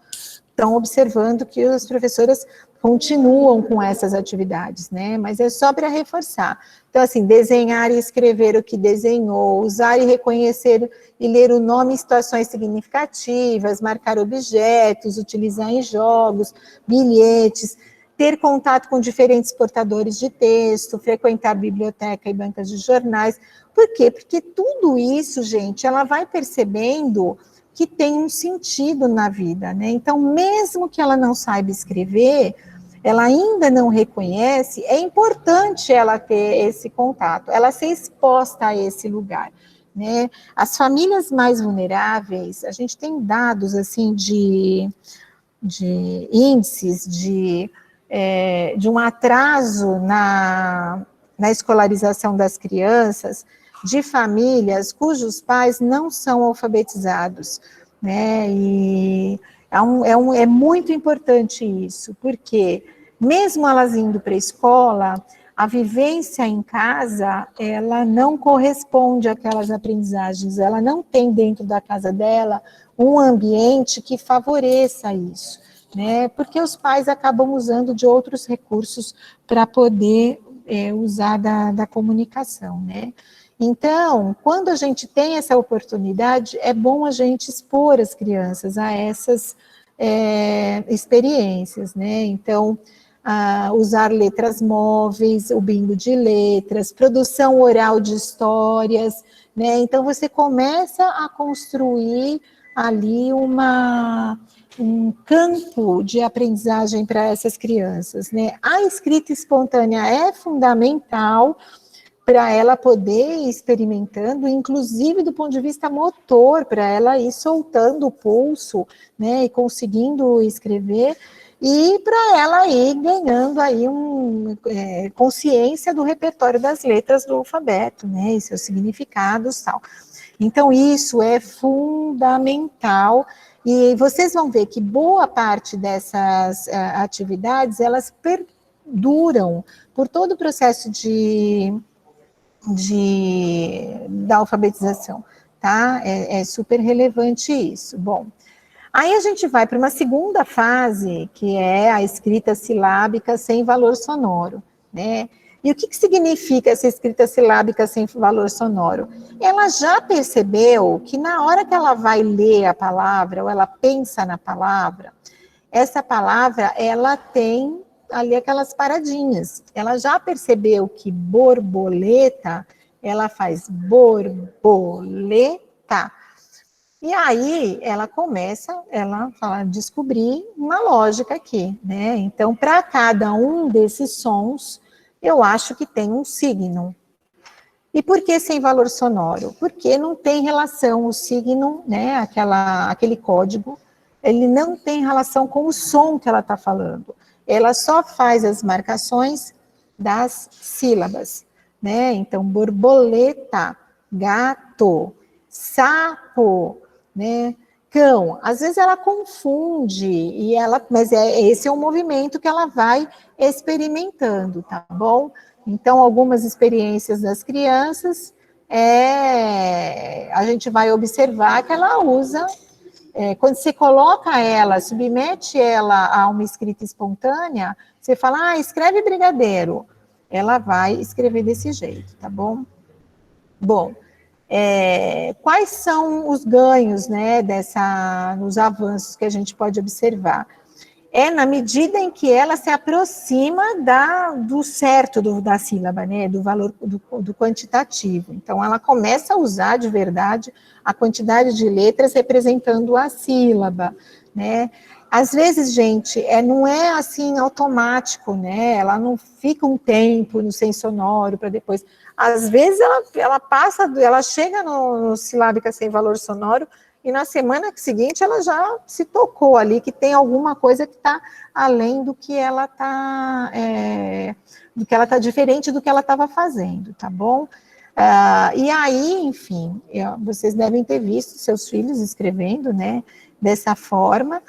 estão observando que as professoras continuam com essas atividades, né? Mas é só para reforçar. Então, assim, desenhar e escrever o que desenhou, usar e reconhecer e ler o nome em situações significativas, marcar objetos, utilizar em jogos, bilhetes, ter contato com diferentes portadores de texto, frequentar biblioteca e bancas de jornais. Por quê? Porque tudo isso, gente, ela vai percebendo que tem um sentido na vida, né? Então, mesmo que ela não saiba escrever, ela ainda não reconhece, é importante ela ter esse contato, ela ser exposta a esse lugar, né? As famílias mais vulneráveis, a gente tem dados, assim, de índices de um atraso na escolarização das crianças, de famílias cujos pais não são alfabetizados, né? E é muito importante isso, porque mesmo elas indo para a escola, a vivência em casa, ela não corresponde àquelas aprendizagens, ela não tem dentro da casa dela um ambiente que favoreça isso, né? Porque os pais acabam usando de outros recursos para poder usar da comunicação, né? Então, quando a gente tem essa oportunidade, é bom a gente expor as crianças a essas experiências, né? Então, usar letras móveis, o bingo de letras, produção oral de histórias, né? Então, você começa a construir ali um campo de aprendizagem para essas crianças, né? A escrita espontânea é fundamental para ela poder ir experimentando, inclusive do ponto de vista motor, para ela ir soltando o pulso, né, e conseguindo escrever, e para ela ir ganhando aí consciência do repertório das letras do alfabeto, né, e seus significados e tal. Então, isso é fundamental, e vocês vão ver que boa parte dessas atividades, elas perduram por todo o processo da alfabetização, tá? É super relevante isso. Bom, aí a gente vai para uma segunda fase, que é a escrita silábica sem valor sonoro, né? E o que significa essa escrita silábica sem valor sonoro? Ela já percebeu que na hora que ela vai ler a palavra, ou ela pensa na palavra, essa palavra, ela tem ali aquelas paradinhas. Ela já percebeu que borboleta, ela faz borboleta. E aí, ela fala, descobrir uma lógica aqui, né? Então, para cada um desses sons, eu acho que tem um signo. E por que sem valor sonoro? Porque não tem relação o signo, né? Aquele código, ele não tem relação com o som que ela está falando. Ela só faz as marcações das sílabas, né? Então, borboleta, gato, sapo, né? Cão. Às vezes ela confunde, mas esse é o movimento que ela vai experimentando, tá bom? Então, algumas experiências das crianças, a gente vai observar que ela usa, quando você coloca ela, submete ela a uma escrita espontânea, você fala, escreve brigadeiro. Ela vai escrever desse jeito, tá bom? Bom, quais são os ganhos, né, nos avanços que a gente pode observar? Na medida em que ela se aproxima do certo da sílaba, né, do valor do quantitativo. Então, ela começa a usar de verdade a quantidade de letras representando a sílaba, né. Às vezes, gente, não é assim automático, né, ela não fica um tempo no sem sonoro para depois. Às vezes, ela chega no silábica sem valor sonoro, e na semana seguinte ela já se tocou ali que tem alguma coisa que está além do que ela está, diferente do que ela estava fazendo, tá bom? E aí, enfim, vocês devem ter visto seus filhos escrevendo, né, dessa forma,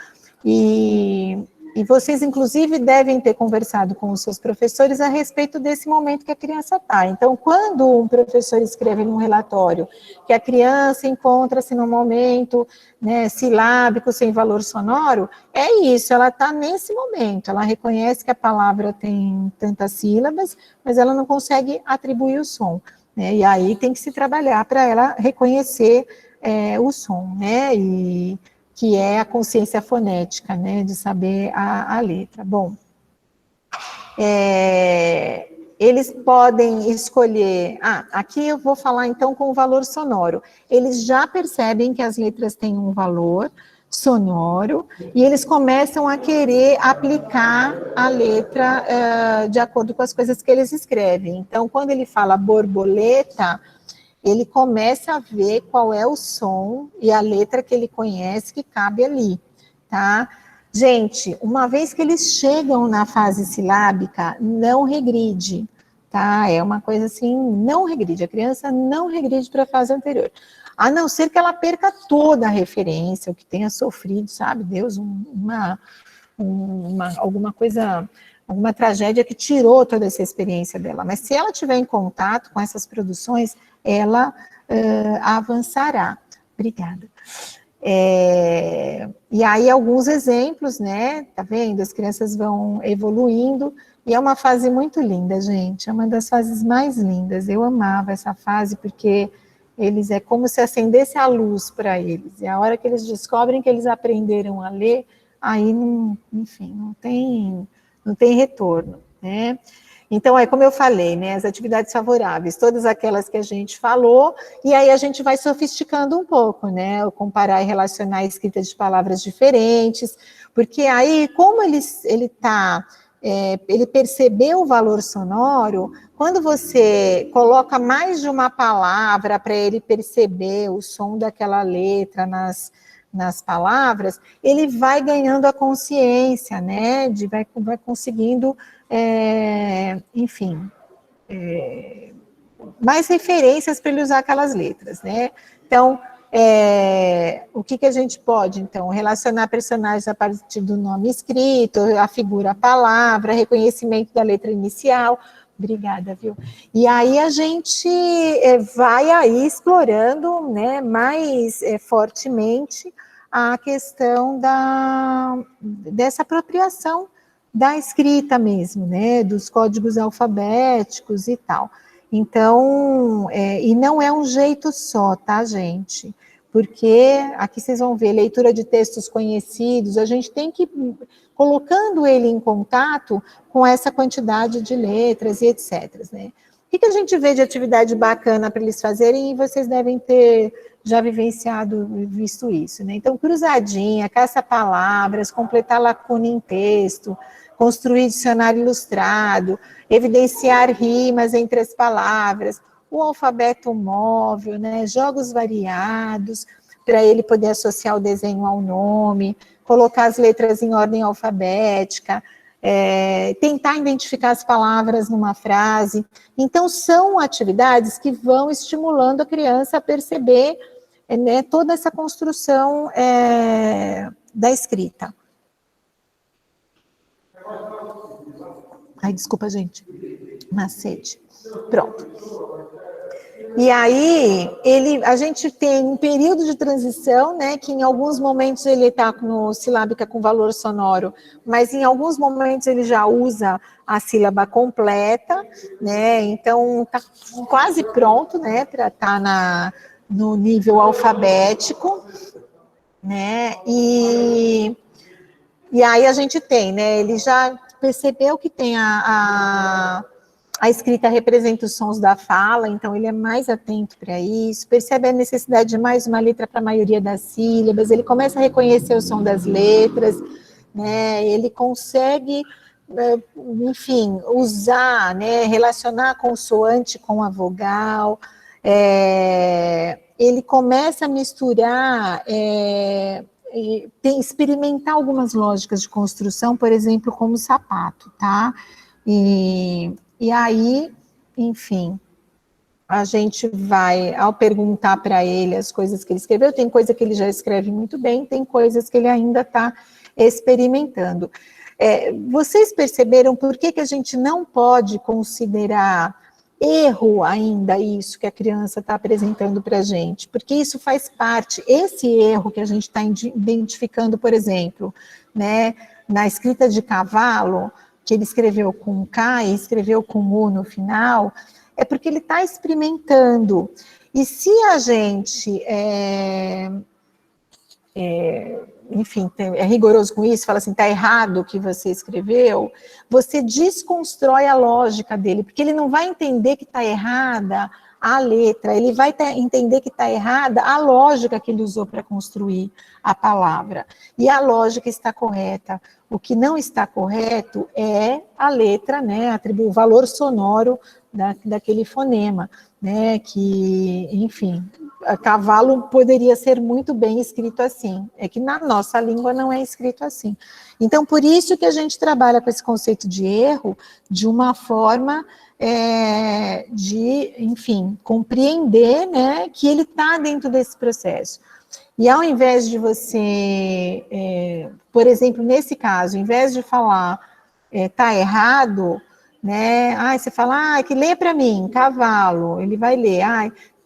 e vocês, inclusive, devem ter conversado com os seus professores a respeito desse momento que a criança está. Então, quando um professor escreve num relatório que a criança encontra-se num momento, né, silábico, sem valor sonoro, é isso, ela está nesse momento, ela reconhece que a palavra tem tantas sílabas, mas ela não consegue atribuir o som, né, e aí tem que se trabalhar para ela reconhecer o som, né, que é a consciência fonética, né, de saber a letra. Bom, eles podem escolher... aqui eu vou falar então com o valor sonoro. Eles já percebem que as letras têm um valor sonoro e eles começam a querer aplicar a letra de acordo com as coisas que eles escrevem. Então, quando ele fala borboleta, ele começa a ver qual é o som e a letra que ele conhece que cabe ali, tá? Gente, uma vez que eles chegam na fase silábica, não regride, tá? É uma coisa assim, não regride, a criança não regride para a fase anterior. A não ser que ela perca toda a referência, o que tenha sofrido, sabe, Deus, alguma coisa... alguma tragédia que tirou toda essa experiência dela. Mas se ela tiver em contato com essas produções, ela avançará. Obrigada. E aí, alguns exemplos, né? Tá vendo? As crianças vão evoluindo, e é uma fase muito linda, gente. É uma das fases mais lindas. Eu amava essa fase, porque é como se acendesse a luz para eles. E a hora que eles descobrem que eles aprenderam a ler, aí, enfim, não tem retorno, né? Então, como eu falei, né, as atividades favoráveis, todas aquelas que a gente falou, e aí a gente vai sofisticando um pouco, né, comparar e relacionar a escrita de palavras diferentes, porque aí, como ele percebeu o valor sonoro, quando você coloca mais de uma palavra para ele perceber o som daquela letra nas palavras, ele vai ganhando a consciência, né, vai conseguindo, enfim, mais referências para ele usar aquelas letras, né. Então, o que a gente pode, então, relacionar personagens a partir do nome escrito, a figura, a palavra, reconhecimento da letra inicial. Obrigada, viu? E aí a gente vai aí explorando, né, mais fortemente a questão dessa apropriação da escrita mesmo, né, dos códigos alfabéticos e tal. Então, e não é um jeito só, tá, gente? Porque aqui vocês vão ver leitura de textos conhecidos, a gente tem que ir colocando ele em contato com essa quantidade de letras e etc, né? O que a gente vê de atividade bacana para eles fazerem, e vocês devem ter já vivenciado, visto isso, né? Então, cruzadinha, caça-palavras, completar lacuna em texto, construir dicionário ilustrado, evidenciar rimas entre as palavras, o alfabeto móvel, né? Jogos variados, para ele poder associar o desenho ao nome, colocar as letras em ordem alfabética, tentar identificar as palavras numa frase. Então, são atividades que vão estimulando a criança a perceber, né, toda essa construção da escrita. Ai, desculpa, gente. Macete. Pronto. E aí, a gente tem um período de transição, né, que em alguns momentos ele está no silábica com valor sonoro, mas em alguns momentos ele já usa a sílaba completa, né, então está quase pronto, né, para estar no nível alfabético, né, e aí a gente tem, né, ele já percebeu que tem a escrita representa os sons da fala, então ele é mais atento para isso, percebe a necessidade de mais uma letra para a maioria das sílabas, ele começa a reconhecer o som das letras, né, ele consegue, enfim, usar, né, relacionar a consoante com a vogal, ele começa a misturar, experimentar algumas lógicas de construção, por exemplo, como sapato, tá? E aí, enfim, a gente vai, ao perguntar para ele as coisas que ele escreveu, tem coisa que ele já escreve muito bem, tem coisas que ele ainda está experimentando. Vocês perceberam por que a gente não pode considerar erro ainda isso que a criança está apresentando para a gente? Porque isso faz parte, esse erro que a gente está identificando, por exemplo, né, na escrita de cavalo, que ele escreveu com K e escreveu com U no final, é porque ele está experimentando. E se a gente, enfim, é rigoroso com isso, fala assim, está errado o que você escreveu, você desconstrói a lógica dele, porque ele não vai entender que está errada a letra, ele vai entender que está errada a lógica que ele usou para construir a palavra. E a lógica está correta. O que não está correto é a letra, né, atribuir o valor sonoro daquele fonema, né, que, enfim, cavalo poderia ser muito bem escrito assim, é que na nossa língua não é escrito assim. Então, por isso que a gente trabalha com esse conceito de erro de uma forma de, enfim, compreender, né, que ele está dentro desse processo. E ao invés de você, por exemplo, nesse caso, ao invés de falar tá errado, né, você fala, que lê para mim, cavalo, ele vai ler,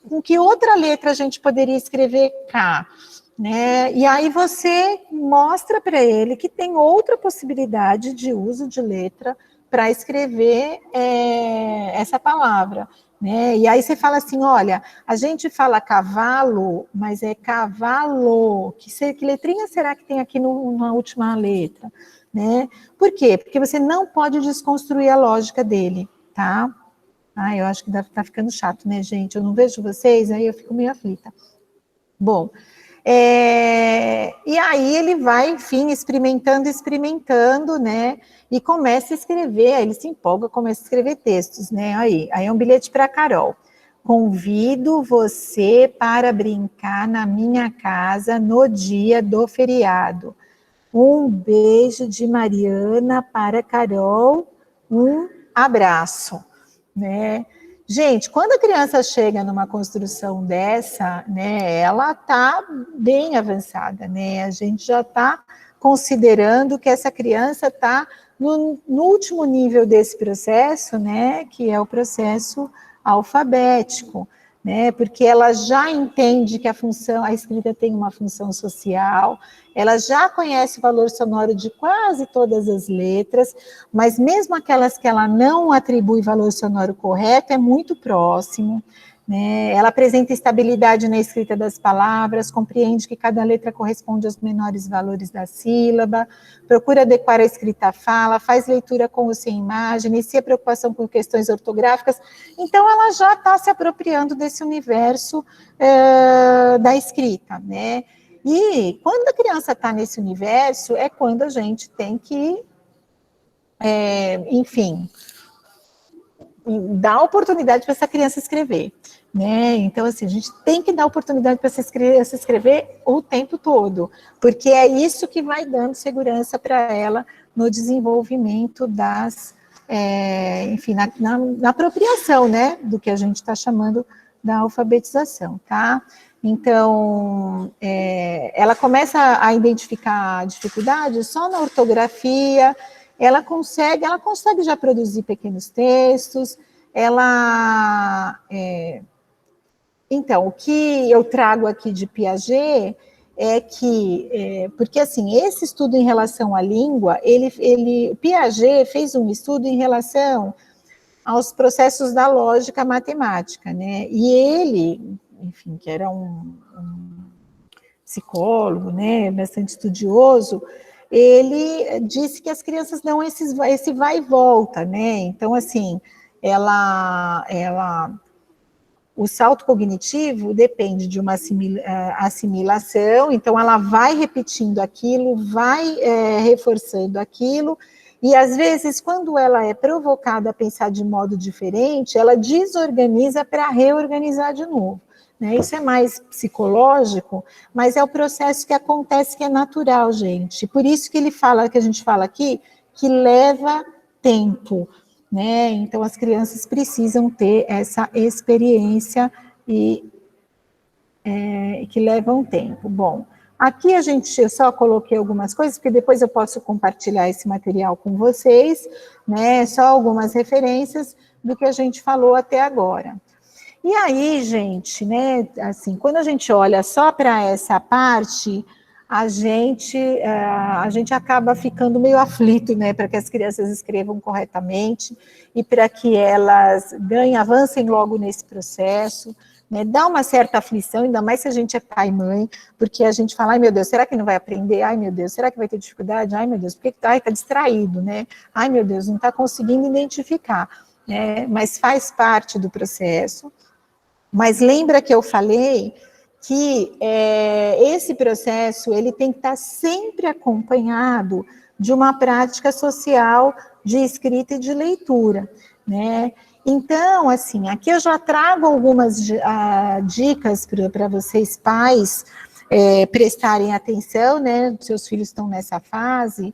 com que outra letra a gente poderia escrever K? Né? E aí você mostra para ele que tem outra possibilidade de uso de letra para escrever essa palavra. Né? E aí você fala assim, olha, a gente fala cavalo, mas é cavalo, que letrinha será que tem aqui na última letra? Né? Por quê? Porque você não pode desconstruir a lógica dele, tá? Eu acho que tá ficando chato, né, gente? Eu não vejo vocês, aí eu fico meio aflita. Bom, e aí ele vai, enfim, experimentando, né, e começa a escrever, aí ele se empolga, começa a escrever textos, né, aí é um bilhete para a Carol. Convido você para brincar na minha casa no dia do feriado. Um beijo de Mariana para Carol, um abraço, né? Gente, quando a criança chega numa construção dessa, né, ela está bem avançada, né? A gente já está considerando que essa criança está no último nível desse processo, né, que é o processo alfabético, né, porque ela já entende que a escrita tem uma função social, ela já conhece o valor sonoro de quase todas as letras, mas mesmo aquelas que ela não atribui valor sonoro correto, é muito próximo, né? Ela apresenta estabilidade na escrita das palavras, compreende que cada letra corresponde aos menores valores da sílaba, procura adequar a escrita à fala, faz leitura com ou sem imagem, inicia preocupação com questões ortográficas. Então, ela já está se apropriando desse universo da escrita, né? E quando a criança está nesse universo, é quando a gente tem que, enfim, dar oportunidade para essa criança escrever, né? Então, assim, a gente tem que dar oportunidade para essa criança escrever o tempo todo, porque é isso que vai dando segurança para ela no desenvolvimento das, enfim, na apropriação, né, do que a gente está chamando da alfabetização, tá? Então, ela começa a identificar dificuldades só na ortografia. Ela consegue já produzir pequenos textos, então, o que eu trago aqui de Piaget é que, porque assim, esse estudo em relação à língua, Piaget fez um estudo em relação aos processos da lógica matemática, né, e ele, enfim, que era um psicólogo, né, bastante estudioso, ele disse que as crianças dão esse vai e volta, né? Então, assim, o salto cognitivo depende de uma assimilação, então ela vai repetindo aquilo, vai reforçando aquilo, e às vezes, quando ela é provocada a pensar de modo diferente, ela desorganiza para reorganizar de novo. Né? Isso é mais psicológico, mas é o processo que acontece, que é natural, gente. Por isso que que a gente fala aqui, que leva tempo, né? Então as crianças precisam ter essa experiência e que levam tempo. Bom, aqui eu só coloquei algumas coisas, porque depois eu posso compartilhar esse material com vocês, né? Só algumas referências do que a gente falou até agora. E aí, gente, né, assim, quando a gente olha só para essa parte, a gente acaba ficando meio aflito, né, para que as crianças escrevam corretamente e para que elas avancem logo nesse processo, né, dá uma certa aflição, ainda mais se a gente é pai e mãe, porque a gente fala, ai meu Deus, será que não vai aprender? Ai meu Deus, será que vai ter dificuldade? Ai meu Deus, porque está distraído, né? Ai meu Deus, não está conseguindo identificar, né, mas faz parte do processo. Mas lembra que eu falei que esse processo ele tem que estar sempre acompanhado de uma prática social de escrita e de leitura, né? Então, assim, aqui eu já trago algumas dicas para vocês, pais, prestarem atenção, né? Seus filhos estão nessa fase,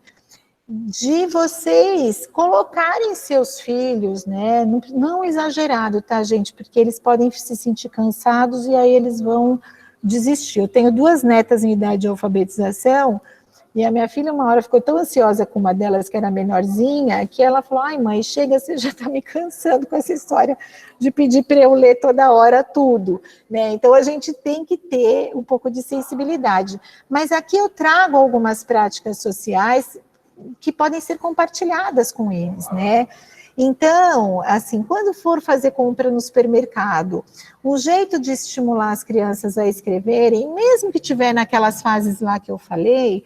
de vocês colocarem seus filhos, né, não exagerado, tá, gente, porque eles podem se sentir cansados e aí eles vão desistir. Eu tenho 2 netas em idade de alfabetização, e a minha filha uma hora ficou tão ansiosa com uma delas, que era menorzinha, que ela falou, ai mãe, chega, você já está me cansando com essa história de pedir para eu ler toda hora tudo, né, então a gente tem que ter um pouco de sensibilidade. Mas aqui eu trago algumas práticas sociais que podem ser compartilhadas com eles, né? Então, assim, quando for fazer compra no supermercado, um jeito de estimular as crianças a escreverem, mesmo que tiver naquelas fases lá que eu falei,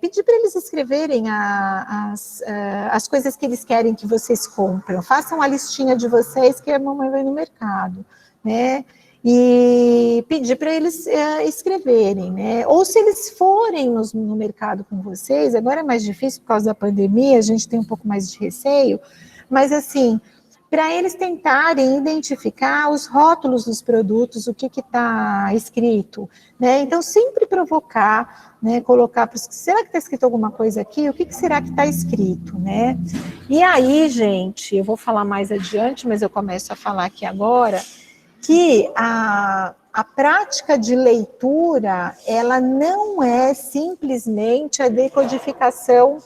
pedir para eles escreverem as coisas que eles querem que vocês comprem. Façam a listinha de vocês que a mamãe vai no mercado, né? E pedir para eles escreverem, né? Ou se eles forem no mercado com vocês, agora é mais difícil por causa da pandemia, a gente tem um pouco mais de receio, mas assim, para eles tentarem identificar os rótulos dos produtos, o que está escrito, né? Então, sempre provocar, né? Colocar, será que está escrito alguma coisa aqui? O que será que está escrito, né? E aí, gente, eu vou falar mais adiante, mas eu começo a falar aqui agora, que a prática de leitura, ela não é simplesmente a decodificação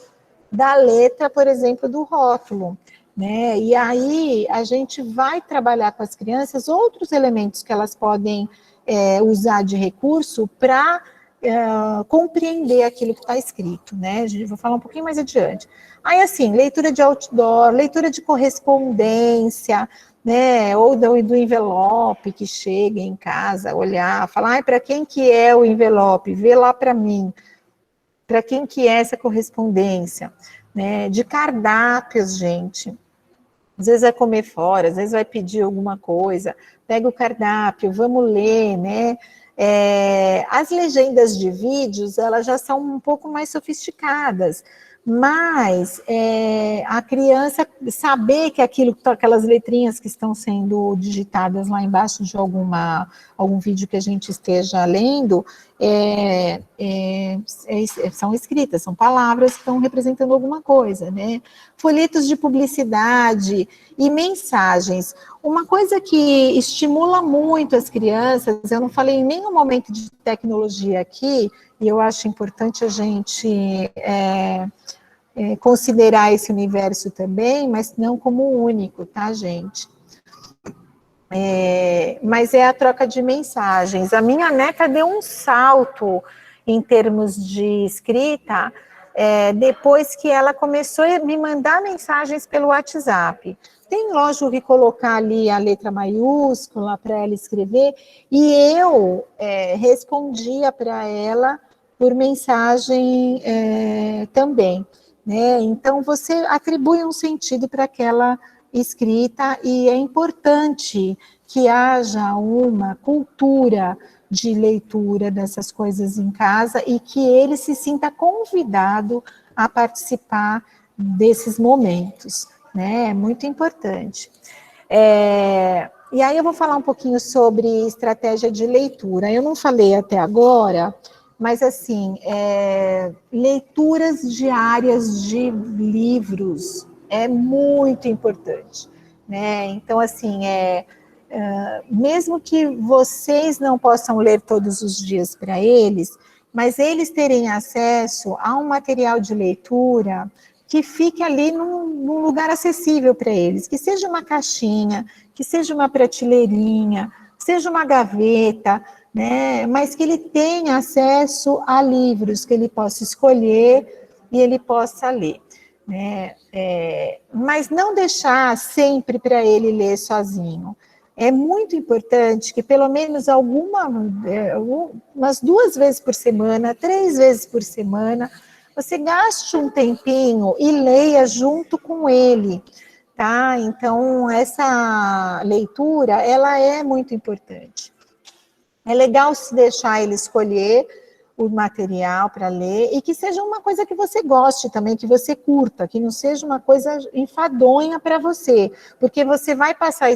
da letra, por exemplo, do rótulo, né? E aí a gente vai trabalhar com as crianças outros elementos que elas podem usar de recurso para compreender aquilo que está escrito, né? Vou falar um pouquinho mais adiante. Aí, assim, leitura de outdoor, leitura de correspondência, né? Ou do envelope que chega em casa, olhar, falar, para quem que é o envelope? Vê lá para mim. Para quem que é essa correspondência? Né? De cardápios, gente. Às vezes vai comer fora, às vezes vai pedir alguma coisa, pega o cardápio, vamos ler, né? As legendas de vídeos, elas já são um pouco mais sofisticadas, mas a criança saber que aquelas letrinhas que estão sendo digitadas lá embaixo de algum vídeo que a gente esteja lendo, são escritas, são palavras que estão representando alguma coisa, né? Folhetos de publicidade e mensagens. Uma coisa que estimula muito as crianças, eu não falei em nenhum momento de tecnologia aqui, e eu acho importante a gente considerar esse universo também, mas não como único, tá, gente? Mas é a troca de mensagens. A minha neta deu um salto em termos de escrita, depois que ela começou a me mandar mensagens pelo WhatsApp. Tem, lógico, que colocar ali a letra maiúscula para ela escrever, e eu respondia para ela por mensagem também, né? Então, você atribui um sentido para aquela escrita, e é importante que haja uma cultura de leitura dessas coisas em casa e que ele se sinta convidado a participar desses momentos, né? É muito importante. E aí eu vou falar um pouquinho sobre estratégia de leitura. Eu não falei até agora, mas assim, leituras diárias de livros é muito importante, né? Então, assim, mesmo que vocês não possam ler todos os dias para eles, mas eles terem acesso a um material de leitura que fique ali num lugar acessível para eles, que seja uma caixinha, que seja uma prateleirinha, seja uma gaveta, né? Mas que ele tenha acesso a livros que ele possa escolher e ele possa ler, né? Mas não deixar sempre para ele ler sozinho. É muito importante que pelo menos umas 2 vezes por semana, 3 vezes por semana, você gaste um tempinho e leia junto com ele, tá? Então, essa leitura, ela é muito importante. É legal se deixar ele escolher o material para ler, e que seja uma coisa que você goste também, que você curta, que não seja uma coisa enfadonha para você, porque você vai passar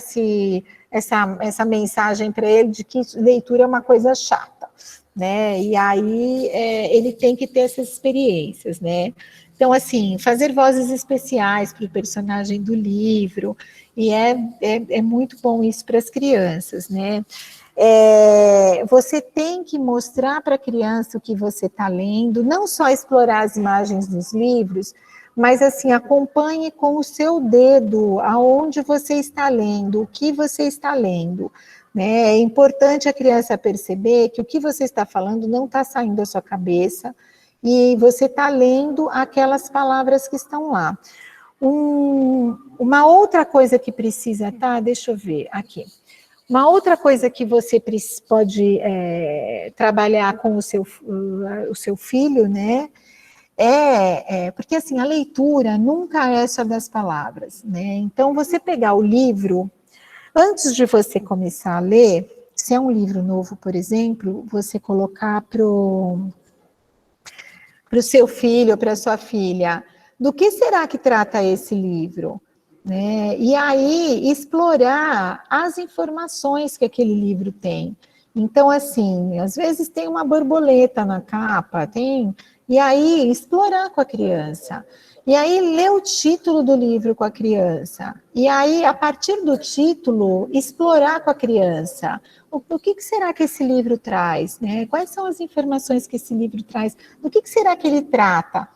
essa mensagem para ele de que leitura é uma coisa chata, né? E aí ele tem que ter essas experiências, né? Então, assim, fazer vozes especiais para o personagem do livro, e é muito bom isso para as crianças, né? Você tem que mostrar para a criança o que você está lendo, não só explorar as imagens dos livros, mas assim, acompanhe com o seu dedo aonde você está lendo, o que você está lendo, né? É importante a criança perceber que o que você está falando não está saindo da sua cabeça, e você está lendo aquelas palavras que estão lá. Uma outra coisa que precisa, tá? Deixa eu ver aqui. Uma outra coisa que você pode trabalhar com o seu filho, né? Porque assim, a leitura nunca é só das palavras, né? Então, você pegar o livro, antes de você começar a ler, se é um livro novo, por exemplo, você colocar para o seu filho ou para a sua filha, do que será que trata esse livro? Né? E aí, explorar as informações que aquele livro tem. Então, assim, às vezes tem uma borboleta na capa, e aí explorar com a criança. E aí, ler o título do livro com a criança. E aí, a partir do título, explorar com a criança. O que será que esse livro traz? Né? Quais são as informações que esse livro traz? Do que será que ele trata?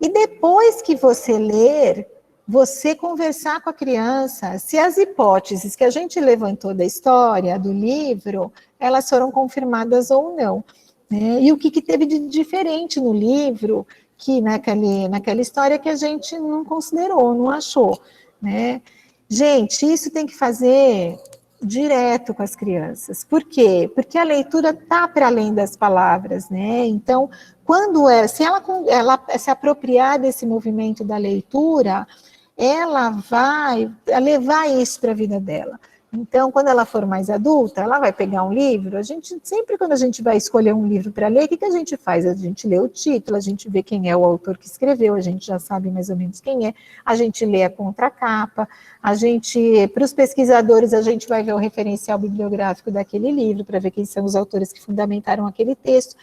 E depois que você ler, você conversar com a criança, se as hipóteses que a gente levantou da história, do livro, elas foram confirmadas ou não, né? E o que teve de diferente no livro, que naquela história que a gente não considerou, não achou, né? Gente, isso tem que fazer direto com as crianças. Por quê? Porque a leitura está para além das palavras, né? Então, se ela se apropriar desse movimento da leitura, ela vai levar isso para a vida dela. Então, quando ela for mais adulta, ela vai pegar um livro. Sempre quando a gente vai escolher um livro para ler, o que a gente faz? A gente lê o título, a gente vê quem é o autor que escreveu, a gente já sabe mais ou menos quem é, a gente lê a contracapa, para os pesquisadores, a gente vai ver o referencial bibliográfico daquele livro, para ver quem são os autores que fundamentaram aquele texto.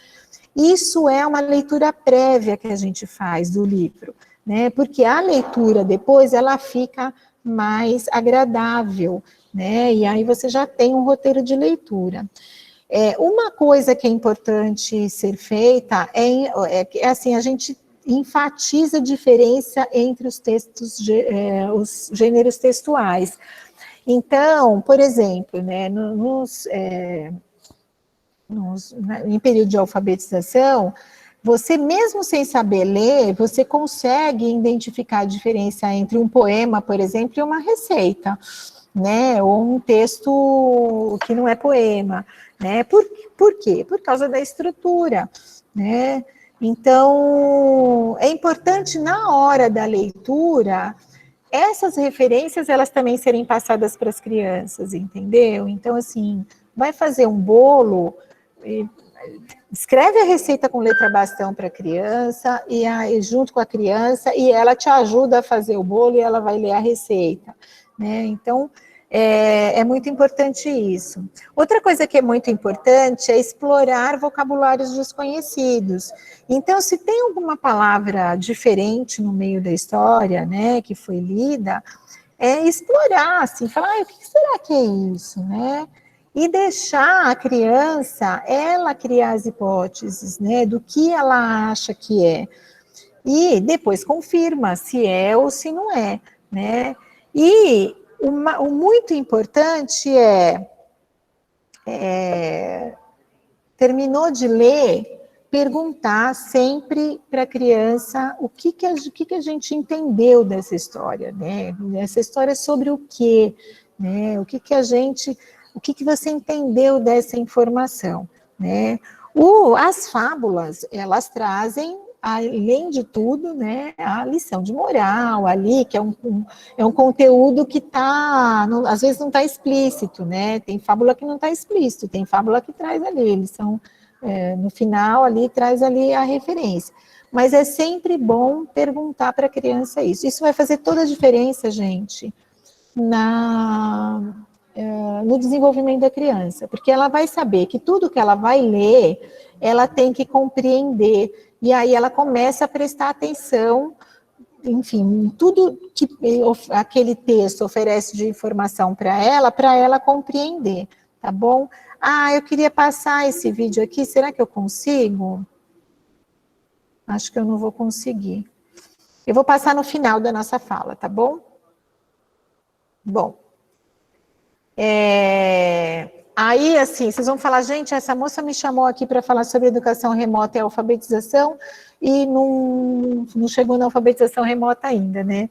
Isso é uma leitura prévia que a gente faz do livro, né? Porque a leitura depois, ela fica mais agradável, né? E aí você já tem um roteiro de leitura. Uma coisa que é importante ser feita é assim, a gente enfatiza a diferença entre os textos, os gêneros textuais. Então, por exemplo, né, em período de alfabetização, você mesmo sem saber ler, você consegue identificar a diferença entre um poema, por exemplo, e uma receita, né? Ou um texto que não é poema, né? Por quê? Por causa da estrutura, né? Então, é importante na hora da leitura, essas referências, elas também serem passadas para as crianças, entendeu? Então, assim, vai fazer um bolo, escreve a receita com letra bastão para a criança, e aí, junto com a criança, e ela te ajuda a fazer o bolo e ela vai ler a receita, né? Então, é muito importante isso. Outra coisa que é muito importante é explorar vocabulários desconhecidos. Então, se tem alguma palavra diferente no meio da história, né, que foi lida, explorar, assim, falar, o que será que é isso, né? E deixar a criança, ela criar as hipóteses, né, do que ela acha que é. E depois confirma se é ou se não é, né? E o muito importante terminou de ler, perguntar sempre para a criança o que a gente entendeu dessa história, né? Essa história é sobre o quê, né? O que você entendeu dessa informação, né? As fábulas, elas trazem, além de tudo, né, a lição de moral ali, que é um conteúdo que às vezes não está explícito, né? Tem fábula que não está explícito, tem fábula que traz ali, no final ali, traz ali a referência. Mas é sempre bom perguntar para a criança isso. Isso vai fazer toda a diferença, gente, no desenvolvimento da criança, porque ela vai saber que tudo que ela vai ler, ela tem que compreender, e aí ela começa a prestar atenção, enfim, tudo que aquele texto oferece de informação para ela compreender, tá bom? Eu queria passar esse vídeo aqui, será que eu consigo? Acho que eu não vou conseguir. Eu vou passar no final da nossa fala, tá bom? Bom. Aí, assim, vocês vão falar, gente, essa moça me chamou aqui para falar sobre educação remota e alfabetização e não chegou na alfabetização remota ainda, né?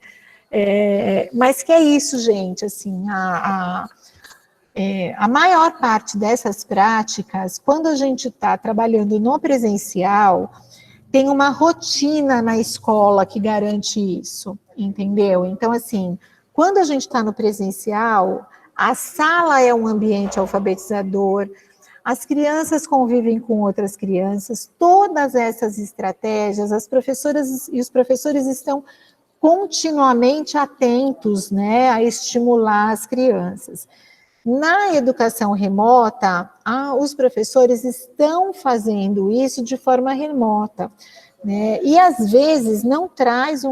Mas que é isso, gente, assim, a maior parte dessas práticas, quando a gente está trabalhando no presencial, tem uma rotina na escola que garante isso, entendeu? Então, assim, quando a gente está no presencial, a sala é um ambiente alfabetizador, as crianças convivem com outras crianças, todas essas estratégias, as professoras e os professores estão continuamente atentos, né, a estimular as crianças. Na educação remota, os professores estão fazendo isso de forma remota, né? E às vezes não traz a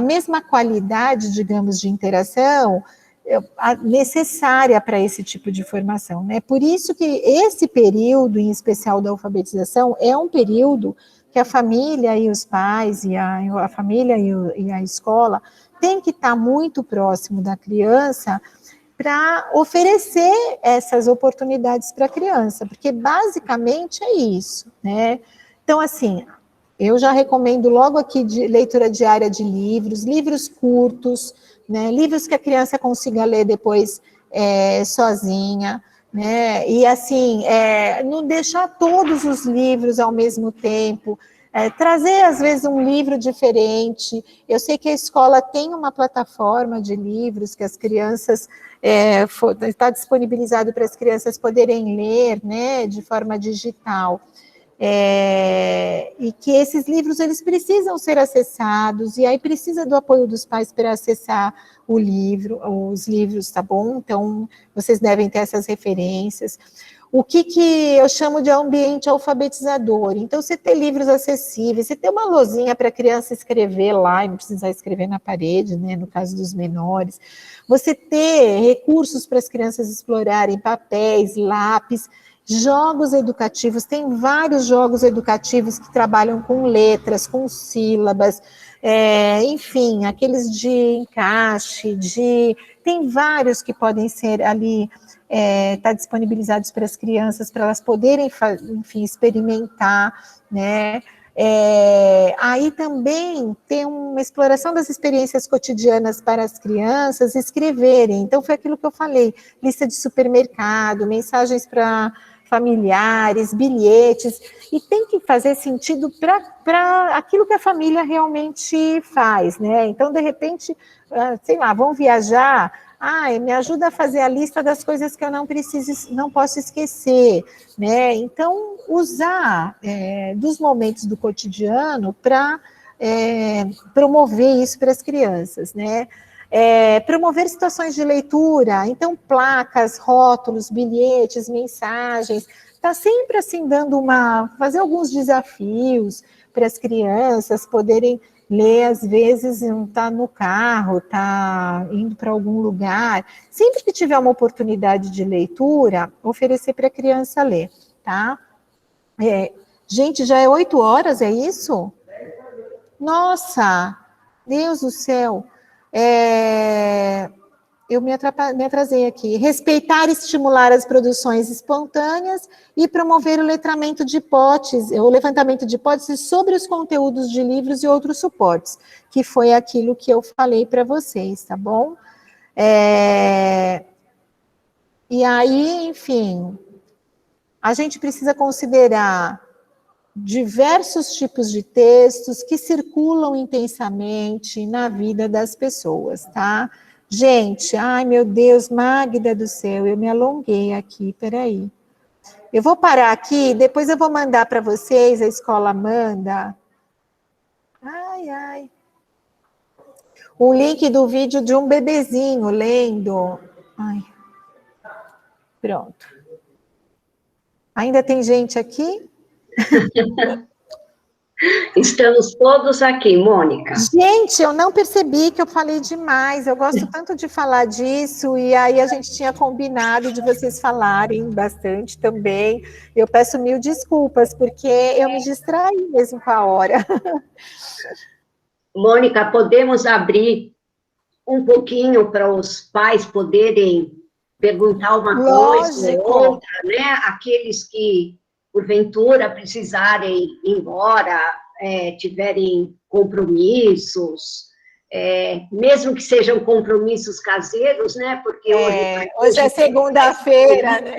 mesma qualidade, digamos, de interação necessária para esse tipo de formação, né? Por isso que esse período, em especial da alfabetização, é um período que a família e os pais, e a família e a escola tem que estar muito próximo da criança para oferecer essas oportunidades para a criança, porque basicamente é isso, né? Então, assim, Eu já recomendo logo aqui de leitura diária de livros, livros curtos, né, livros que a criança consiga ler depois sozinha, né, e assim, não deixar todos os livros ao mesmo tempo, trazer às vezes um livro diferente. Eu sei que a escola tem uma plataforma de livros que as crianças, está disponibilizado para as crianças poderem ler, né, de forma digital. E que esses livros, eles precisam ser acessados, e aí precisa do apoio dos pais para acessar os livros, tá bom? Então, vocês devem ter essas referências. O que eu chamo de ambiente alfabetizador? Então, você ter livros acessíveis, você ter uma lousinha para a criança escrever lá, e não precisar escrever na parede, né, no caso dos menores. Você ter recursos para as crianças explorarem, papéis, lápis, jogos educativos, tem vários jogos educativos que trabalham com letras, com sílabas, enfim, aqueles de encaixe, tem vários que podem ser ali, tá disponibilizados para as crianças, para elas poderem, enfim, experimentar, né? Aí também tem uma exploração das experiências cotidianas para as crianças escreverem. Então, foi aquilo que eu falei, lista de supermercado, mensagens para familiares, bilhetes, e tem que fazer sentido para aquilo que a família realmente faz, né? Então, de repente, sei lá, vão viajar, me ajuda a fazer a lista das coisas que eu não posso esquecer, né? Então, usar dos momentos do cotidiano para promover isso para as crianças, né? Promover situações de leitura, então placas, rótulos, bilhetes, mensagens, está sempre assim fazer alguns desafios para as crianças poderem ler, às vezes está no carro, está indo para algum lugar, sempre que tiver uma oportunidade de leitura, oferecer para a criança ler, tá? Gente, já é 8 horas, é isso? Nossa, Deus do céu! Eu me atrasei aqui. Respeitar e estimular as produções espontâneas e promover o levantamento de hipóteses sobre os conteúdos de livros e outros suportes, que foi aquilo que eu falei para vocês, tá bom? E aí, enfim, a gente precisa considerar diversos tipos de textos que circulam intensamente na vida das pessoas, tá? Gente, ai meu Deus, Magda do céu, eu me alonguei aqui, peraí. Eu vou parar aqui, depois eu vou mandar para vocês, a escola manda. O link do vídeo de um bebezinho lendo. Pronto. Ainda tem gente aqui? Estamos todos aqui, Mônica. Gente, eu não percebi que eu falei demais. Eu gosto tanto de falar disso, e aí a gente tinha combinado de vocês falarem bastante também. Eu peço mil desculpas, porque eu me distraí mesmo com a hora. Mônica, podemos abrir um pouquinho para os pais poderem perguntar uma coisa ou outra, né? Aqueles que, porventura, precisarem ir embora, tiverem compromissos, mesmo que sejam compromissos caseiros, né? Porque hoje é segunda-feira, né?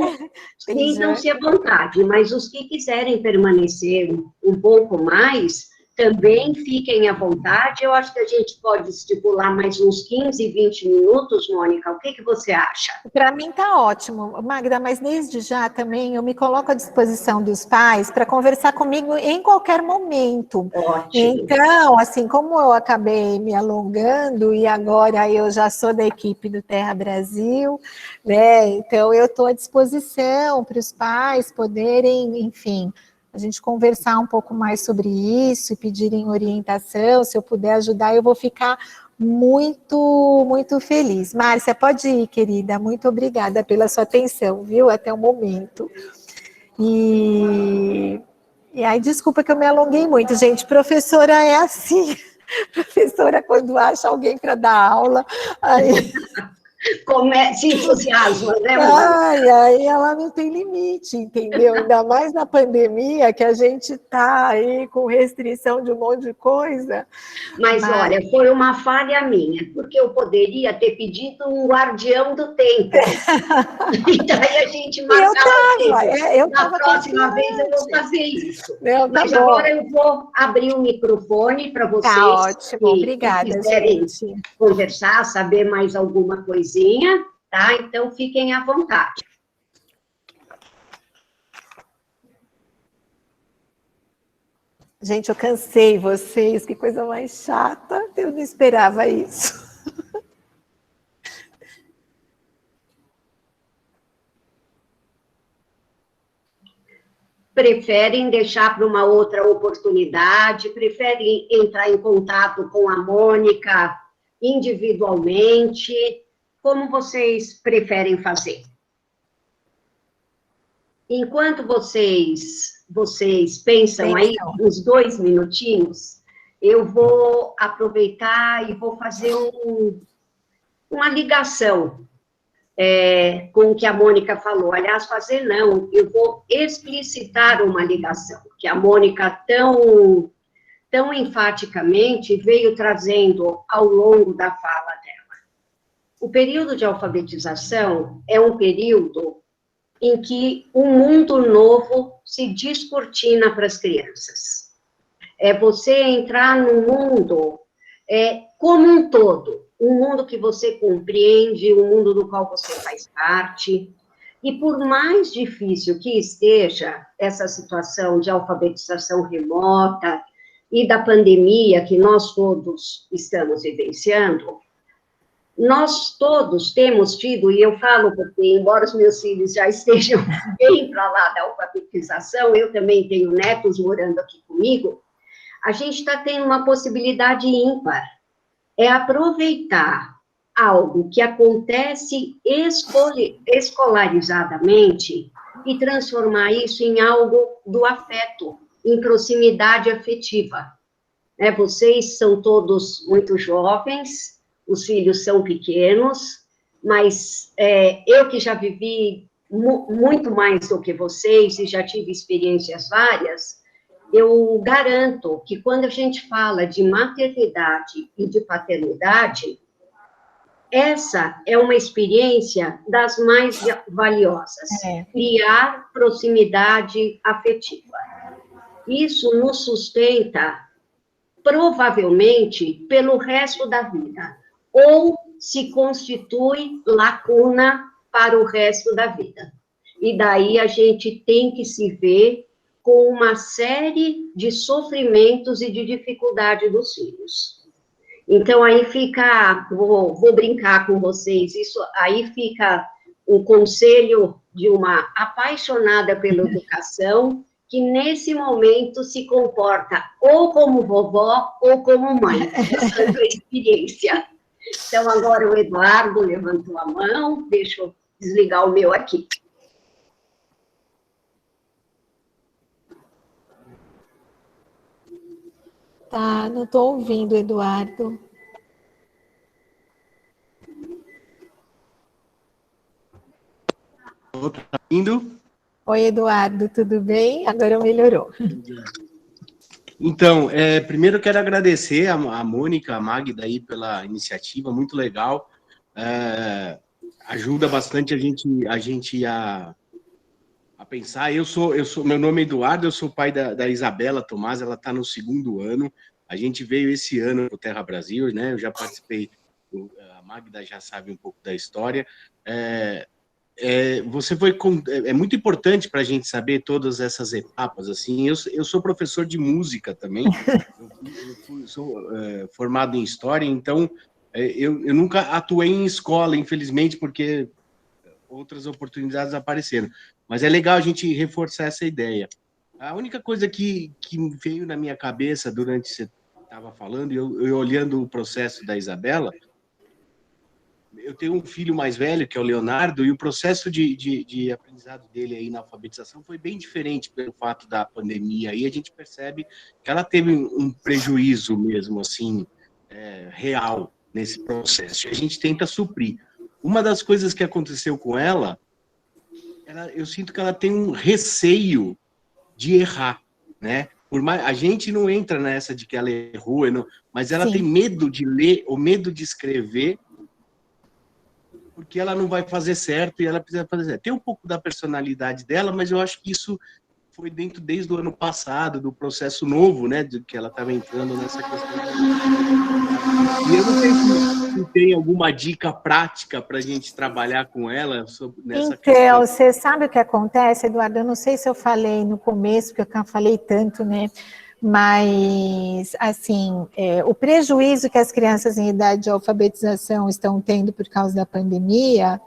Sintam-se à vontade, mas os que quiserem permanecer um pouco mais, também fiquem à vontade. Eu acho que a gente pode estipular mais uns 15, 20 minutos, Mônica. O que você acha? Para mim está ótimo, Magda, mas desde já também eu me coloco à disposição dos pais para conversar comigo em qualquer momento. Ótimo. Então, assim, como eu acabei me alongando e agora eu já sou da equipe do Terra Brasil, né? Então eu estou à disposição para os pais poderem, enfim, a gente conversar um pouco mais sobre isso e pedirem orientação. Se eu puder ajudar, eu vou ficar muito, muito feliz. Márcia, pode ir, querida. Muito obrigada pela sua atenção, viu? Até o momento. E aí, desculpa que eu me alonguei muito, gente. Professora é assim. Professora, quando acha alguém para dar aula, aí se entusiasma, né, Mônica? Ai, aí ela não tem limite, entendeu? Ainda mais na pandemia, que a gente está aí com restrição de um monte de coisa. Mas, olha, foi uma falha minha, porque eu poderia ter pedido um guardião do tempo. E daí a gente marcava na próxima vez eu vou fazer isso. Não, tá Mas bom. agora eu vou abrir o microfone para vocês tá ótimo, obrigada, que quiserem gente. conversar, saber mais alguma coisinha, tá? Então fiquem à vontade. Gente, eu cansei vocês, que coisa mais chata, eu não esperava isso. Preferem deixar para uma outra oportunidade, preferem entrar em contato com a Mônica individualmente, como vocês preferem fazer? Enquanto vocês pensam aí uns 2 minutinhos, eu vou aproveitar e vou fazer uma ligação com o que a Mônica falou. Aliás, fazer não, eu vou explicitar uma ligação, que a Mônica tão enfaticamente veio trazendo ao longo da fala dela. O período de alfabetização é um período em que um mundo novo se descortina para as crianças. É você entrar no mundo como um todo, um mundo que você compreende, um mundo do qual você faz parte. E por mais difícil que esteja essa situação de alfabetização remota e da pandemia que nós todos estamos vivenciando, nós todos temos tido, e eu falo porque, embora os meus filhos já estejam bem para lá da alfabetização, eu também tenho netos morando aqui comigo, a gente está tendo uma possibilidade ímpar, é aproveitar algo que acontece escolarizadamente e transformar isso em algo do afeto, em proximidade afetiva. Vocês são todos muito jovens, os filhos são pequenos, mas eu que já vivi muito mais do que vocês e já tive experiências várias, eu garanto que quando a gente fala de maternidade e de paternidade, essa é uma experiência das mais valiosas, criar proximidade afetiva. Isso nos sustenta provavelmente pelo resto da vida, ou se constitui lacuna para o resto da vida. E daí a gente tem que se ver com uma série de sofrimentos e de dificuldade dos filhos. Então, aí fica, vou brincar com vocês, isso aí fica um conselho de uma apaixonada pela educação, que nesse momento se comporta ou como vovó ou como mãe, passando a experiência. Então, agora o Eduardo levantou a mão, deixa eu desligar o meu aqui. Tá, não estou ouvindo, Eduardo. Tá indo? Oi, Eduardo, tudo bem? Agora melhorou. Então, primeiro eu quero agradecer a Mônica, a Magda aí pela iniciativa, muito legal. Ajuda bastante a gente a pensar. Meu nome é Eduardo, eu sou pai da Isabela Tomás, ela está no 2º ano. A gente veio esse ano para o Terra Brasil, né? Eu já participei, a Magda já sabe um pouco da história. É muito importante para a gente saber todas essas etapas, assim. Eu sou professor de música também, sou formado em História, então eu nunca atuei em escola, infelizmente, porque outras oportunidades apareceram. Mas é legal a gente reforçar essa ideia. A única coisa que veio na minha cabeça durante você estava falando, e eu olhando o processo da Isabela, eu tenho um filho mais velho, que é o Leonardo, e o processo de aprendizado dele aí na alfabetização foi bem diferente pelo fato da pandemia. Aí a gente percebe que ela teve um prejuízo mesmo, assim, real nesse processo. E a gente tenta suprir. uma das coisas que aconteceu com ela, eu sinto que ela tem um receio de errar, né? Por mais, a gente não entra nessa de que ela errou, mas ela tem medo de ler ou medo de escrever, porque ela não vai fazer certo e ela precisa fazer certo. Tem um pouco da personalidade dela, mas eu acho que isso foi dentro desde o ano passado, do processo novo, né, de que ela estava entrando nessa questão. E eu não sei se tem alguma dica prática para a gente trabalhar com ela nessa questão. Então, você sabe o que acontece, Eduardo? Eu não sei se eu falei no começo, porque eu falei tanto, né? Mas, assim, o prejuízo que as crianças em idade de alfabetização estão tendo por causa da pandemia,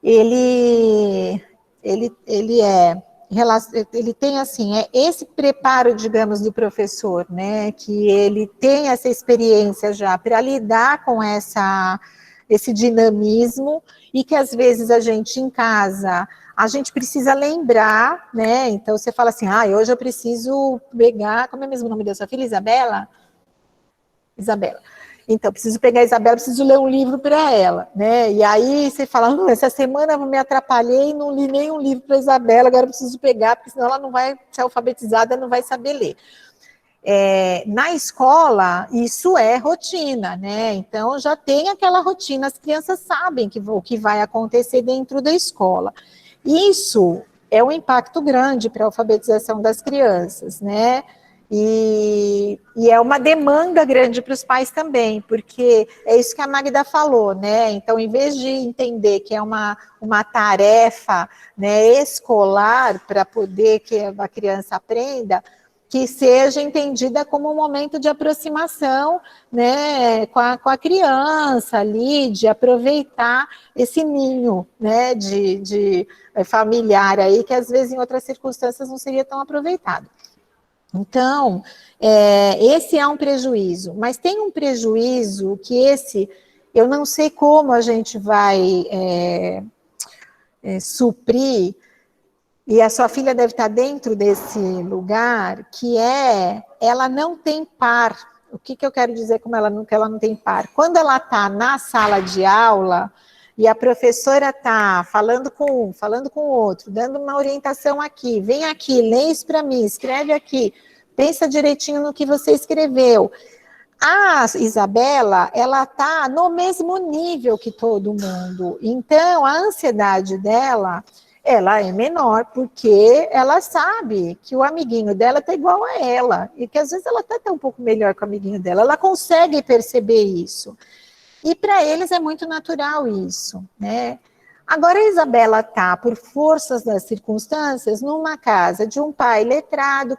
ele tem, assim, esse preparo, digamos, do professor, né, que ele tem essa experiência já para lidar com esse dinamismo, e que às vezes a gente em casa, a gente precisa lembrar, né, então você fala assim, hoje eu preciso pegar, como é mesmo o nome da sua filha, Isabela? Isabela. Então, preciso pegar a Isabela, preciso ler um livro para ela, né? E aí você fala, essa semana eu me atrapalhei, não li nenhum livro para a Isabela, agora eu preciso pegar, porque senão ela não vai ser alfabetizada, não vai saber ler. Na escola, isso é rotina, né? Então, já tem aquela rotina, as crianças sabem o que vai acontecer dentro da escola. Isso é um impacto grande para a alfabetização das crianças, né? E é uma demanda grande para os pais também, porque é isso que a Magda falou, né? Então, em vez de entender que é uma tarefa, né, escolar para poder que a criança aprenda, que seja entendida como um momento de aproximação, né, com a criança ali, de aproveitar esse ninho, né, de familiar aí, que às vezes em outras circunstâncias não seria tão aproveitado. Então, esse é um prejuízo, mas tem um prejuízo que eu não sei como a gente vai suprir, e a sua filha deve estar dentro desse lugar, que ela não tem par. O que eu quero dizer que ela não tem par? Quando ela está na sala de aula, e a professora está falando com um, falando com o outro, dando uma orientação aqui, vem aqui, lê isso para mim, escreve aqui, pensa direitinho no que você escreveu. A Isabela, ela está no mesmo nível que todo mundo, então a ansiedade dela, ela é menor, porque ela sabe que o amiguinho dela está igual a ela, e que às vezes ela está um pouco melhor que o amiguinho dela, ela consegue perceber isso. E para eles é muito natural isso, né? Agora a Isabela está, por forças das circunstâncias, numa casa de um pai letrado,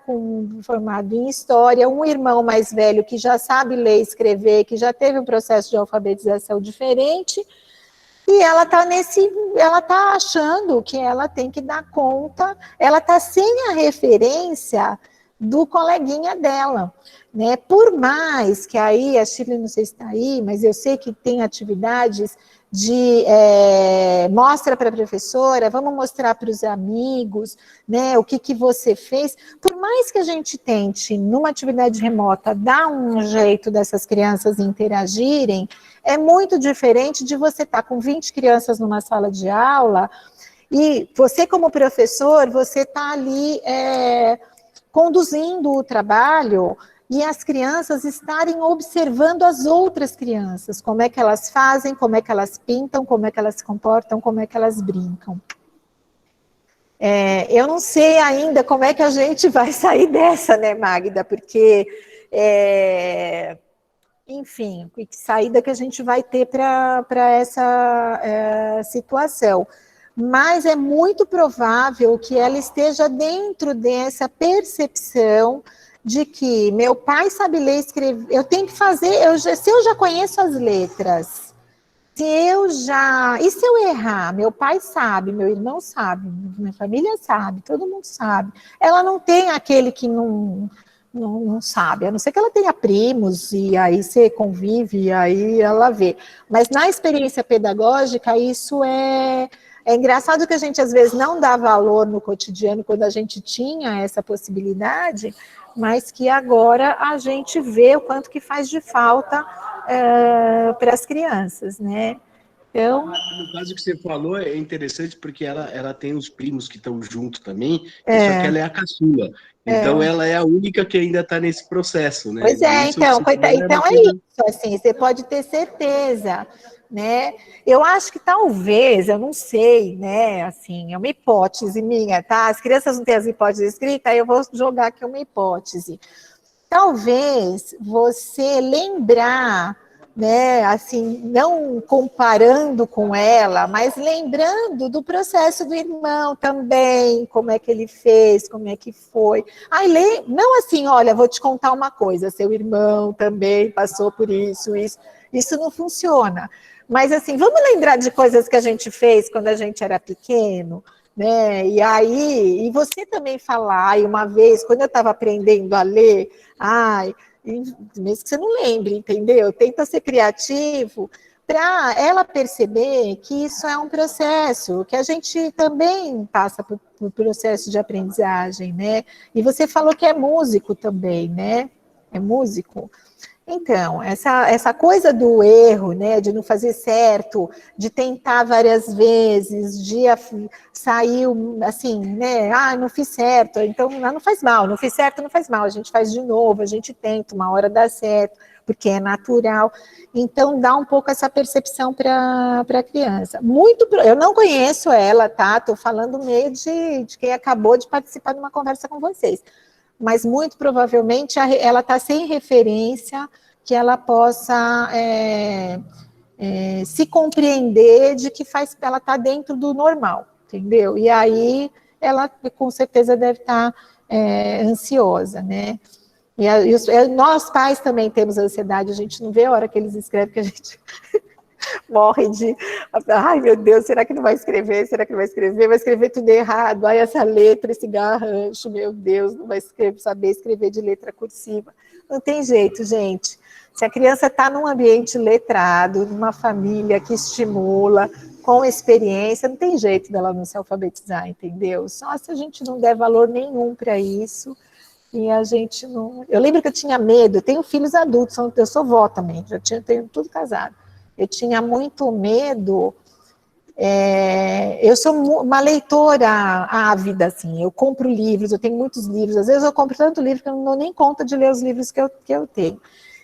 formado em história, um irmão mais velho que já sabe ler e escrever, que já teve um processo de alfabetização diferente, e ela está achando que ela tem que dar conta, ela está sem a referência do coleguinha dela, né? Por mais que aí, a Shirley não sei se está aí, mas eu sei que tem atividades de mostra para a professora, vamos mostrar para os amigos, né, o que você fez. Por mais que a gente tente, numa atividade remota, dar um jeito dessas crianças interagirem, é muito diferente de você estar com 20 crianças numa sala de aula e você, como professor, você está ali conduzindo o trabalho e as crianças estarem observando as outras crianças, como é que elas fazem, como é que elas pintam, como é que elas se comportam, como é que elas brincam. Eu não sei ainda como é que a gente vai sair dessa, né, Magda, porque, enfim, que saída que a gente vai ter para essa situação. Mas é muito provável que ela esteja dentro dessa percepção de que meu pai sabe ler e escrever, eu tenho que fazer, se eu já conheço as letras, e se eu errar, meu pai sabe, meu irmão sabe, minha família sabe, todo mundo sabe, ela não tem aquele que não sabe, a não ser que ela tenha primos, e aí você convive, e aí ela vê, mas na experiência pedagógica, isso é engraçado que a gente às vezes não dá valor no cotidiano quando a gente tinha essa possibilidade, mas que agora a gente vê o quanto que faz de falta para as crianças, né? Então, no caso que você falou, é interessante porque ela tem os primos que estão junto também, só que ela é a caçula. Então, ela é a única que ainda está nesse processo, né? Pois é, Isso que então, você falou é uma então é coisa... isso, assim, você pode ter certeza, né? Eu acho que talvez, eu não sei, né? Assim, é uma hipótese minha, tá? As crianças não têm as hipóteses escritas, aí eu vou jogar aqui uma hipótese. Talvez você lembrar, né, assim, não comparando com ela, mas lembrando do processo do irmão também, como é que ele fez, como é que foi. Aí, não assim, olha, vou te contar uma coisa, seu irmão também passou por isso não funciona. Mas assim, vamos lembrar de coisas que a gente fez quando a gente era pequeno, né? E aí, e você também falar, e uma vez, quando eu estava aprendendo a ler, ai, mesmo que você não lembre, entendeu? Tenta ser criativo para ela perceber que isso é um processo, que a gente também passa por processo de aprendizagem, né? E você falou que é músico também, né? É músico? Então, essa coisa do erro, né, de não fazer certo, de tentar várias vezes, de sair assim, né, não fiz certo, então não faz mal, não fiz certo, não faz mal, a gente faz de novo, a gente tenta, uma hora dá certo, porque é natural. Então, dá um pouco essa percepção para a criança. Eu não conheço ela, tá? Estou falando meio de quem acabou de participar de uma conversa com vocês. Mas muito provavelmente ela está sem referência que ela possa se compreender de que ela está dentro do normal, entendeu? E aí ela com certeza deve estar ansiosa, né? Nós pais também temos ansiedade, a gente não vê a hora que eles escrevem que a gente morre de, ai meu Deus, será que não vai escrever? Será que não vai escrever? Vai escrever tudo errado, ai essa letra, esse garrancho, meu Deus, não vai saber escrever de letra cursiva. Não tem jeito, gente. Se a criança está num ambiente letrado, numa família que estimula, com experiência, não tem jeito dela não se alfabetizar, entendeu? Só se a gente não der valor nenhum para isso, e a gente não... Eu lembro que eu tinha medo, eu tenho filhos adultos, eu sou vó também, tenho tudo casado. Eu tinha muito medo, eu sou uma leitora ávida, assim, eu compro livros, eu tenho muitos livros, às vezes eu compro tanto livro que eu não dou nem conta de ler os livros que eu tenho.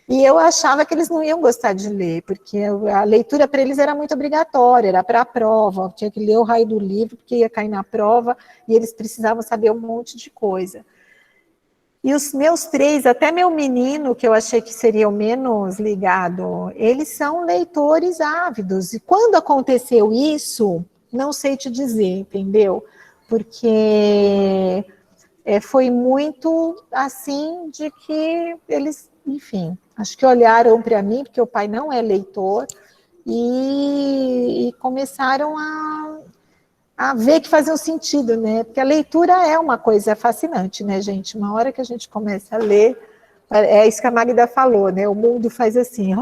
E eu achava que eles não iam gostar de ler, porque a leitura para eles era muito obrigatória, era para a prova, tinha que ler o raio do livro, porque ia cair na prova, e eles precisavam saber um monte de coisa. E os meus 3, até meu menino, que eu achei que seria o menos ligado, eles são leitores ávidos. E quando aconteceu isso, não sei te dizer, entendeu? Porque foi muito assim de que eles, enfim, acho que olharam para mim, porque o pai não é leitor, e começaram a ver que fazia um sentido, né? Porque a leitura é uma coisa fascinante, né, gente? Uma hora que a gente começa a ler, é isso que a Magda falou, né? O mundo faz assim,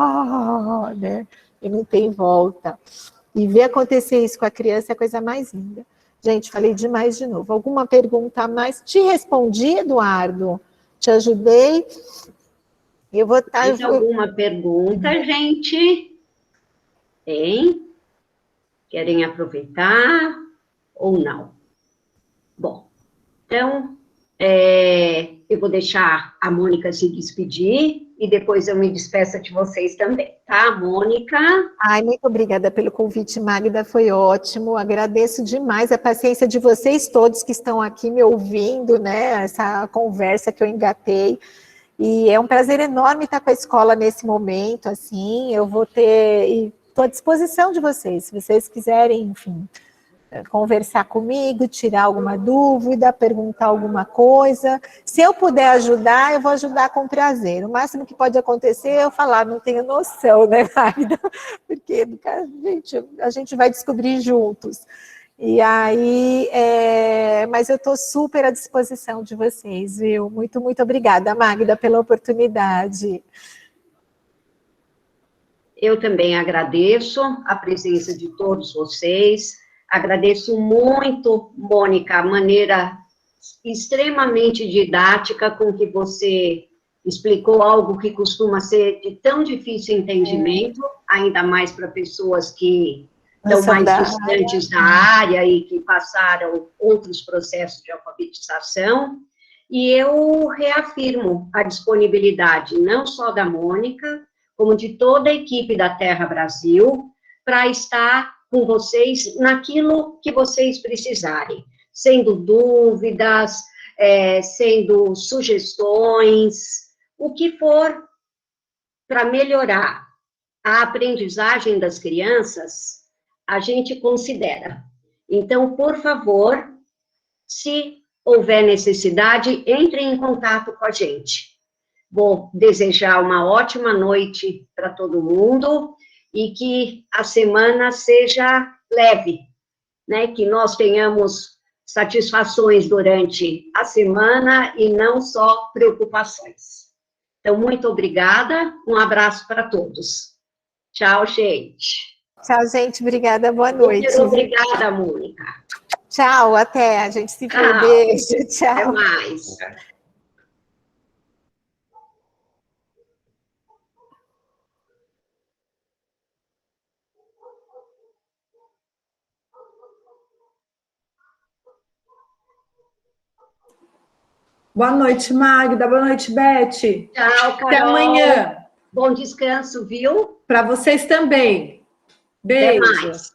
né? E não tem volta. E ver acontecer isso com a criança é a coisa mais linda. Gente, falei demais de novo. Alguma pergunta a mais? Te respondi, Eduardo? Te ajudei? Eu vou estar... Mais alguma pergunta, gente? Tem? Querem aproveitar ou não? Bom, então, eu vou deixar a Mônica se despedir e depois eu me despeço de vocês também, tá, Mônica? Ai, muito obrigada pelo convite, Magda, foi ótimo, agradeço demais a paciência de vocês todos que estão aqui me ouvindo, né, essa conversa que eu engatei, e é um prazer enorme estar com a escola nesse momento, assim, eu vou e estou à disposição de vocês, se vocês quiserem, enfim, conversar comigo, tirar alguma dúvida, perguntar alguma coisa. Se eu puder ajudar, eu vou ajudar com prazer. O máximo que pode acontecer é eu falar, não tenho noção, né, Magda? Porque a gente vai descobrir juntos. E aí, mas eu estou super à disposição de vocês, viu? Muito, muito obrigada, Magda, pela oportunidade. Eu também agradeço a presença de todos vocês. Agradeço muito, Mônica, a maneira extremamente didática com que você explicou algo que costuma ser de tão difícil entendimento, ainda mais para pessoas que estão mais distantes da área e que passaram outros processos de alfabetização, e eu reafirmo a disponibilidade não só da Mônica, como de toda a equipe da Terra Brasil, para estar com vocês naquilo que vocês precisarem, sendo dúvidas, sendo sugestões, o que for para melhorar a aprendizagem das crianças, a gente considera. Então, por favor, se houver necessidade, entrem em contato com a gente. Vou desejar uma ótima noite para todo mundo e que a semana seja leve, né? Que nós tenhamos satisfações durante a semana e não só preocupações. Então, muito obrigada, um abraço para todos. Tchau, gente. Tchau, gente, obrigada, boa noite. Muito obrigada, Mônica. Tchau, até, a gente se vê, beijo, tchau. Até mais. Boa noite, Magda. Boa noite, Beth. Tchau, Carol. Até amanhã. Bom descanso, viu? Para vocês também. Beijo. Até mais.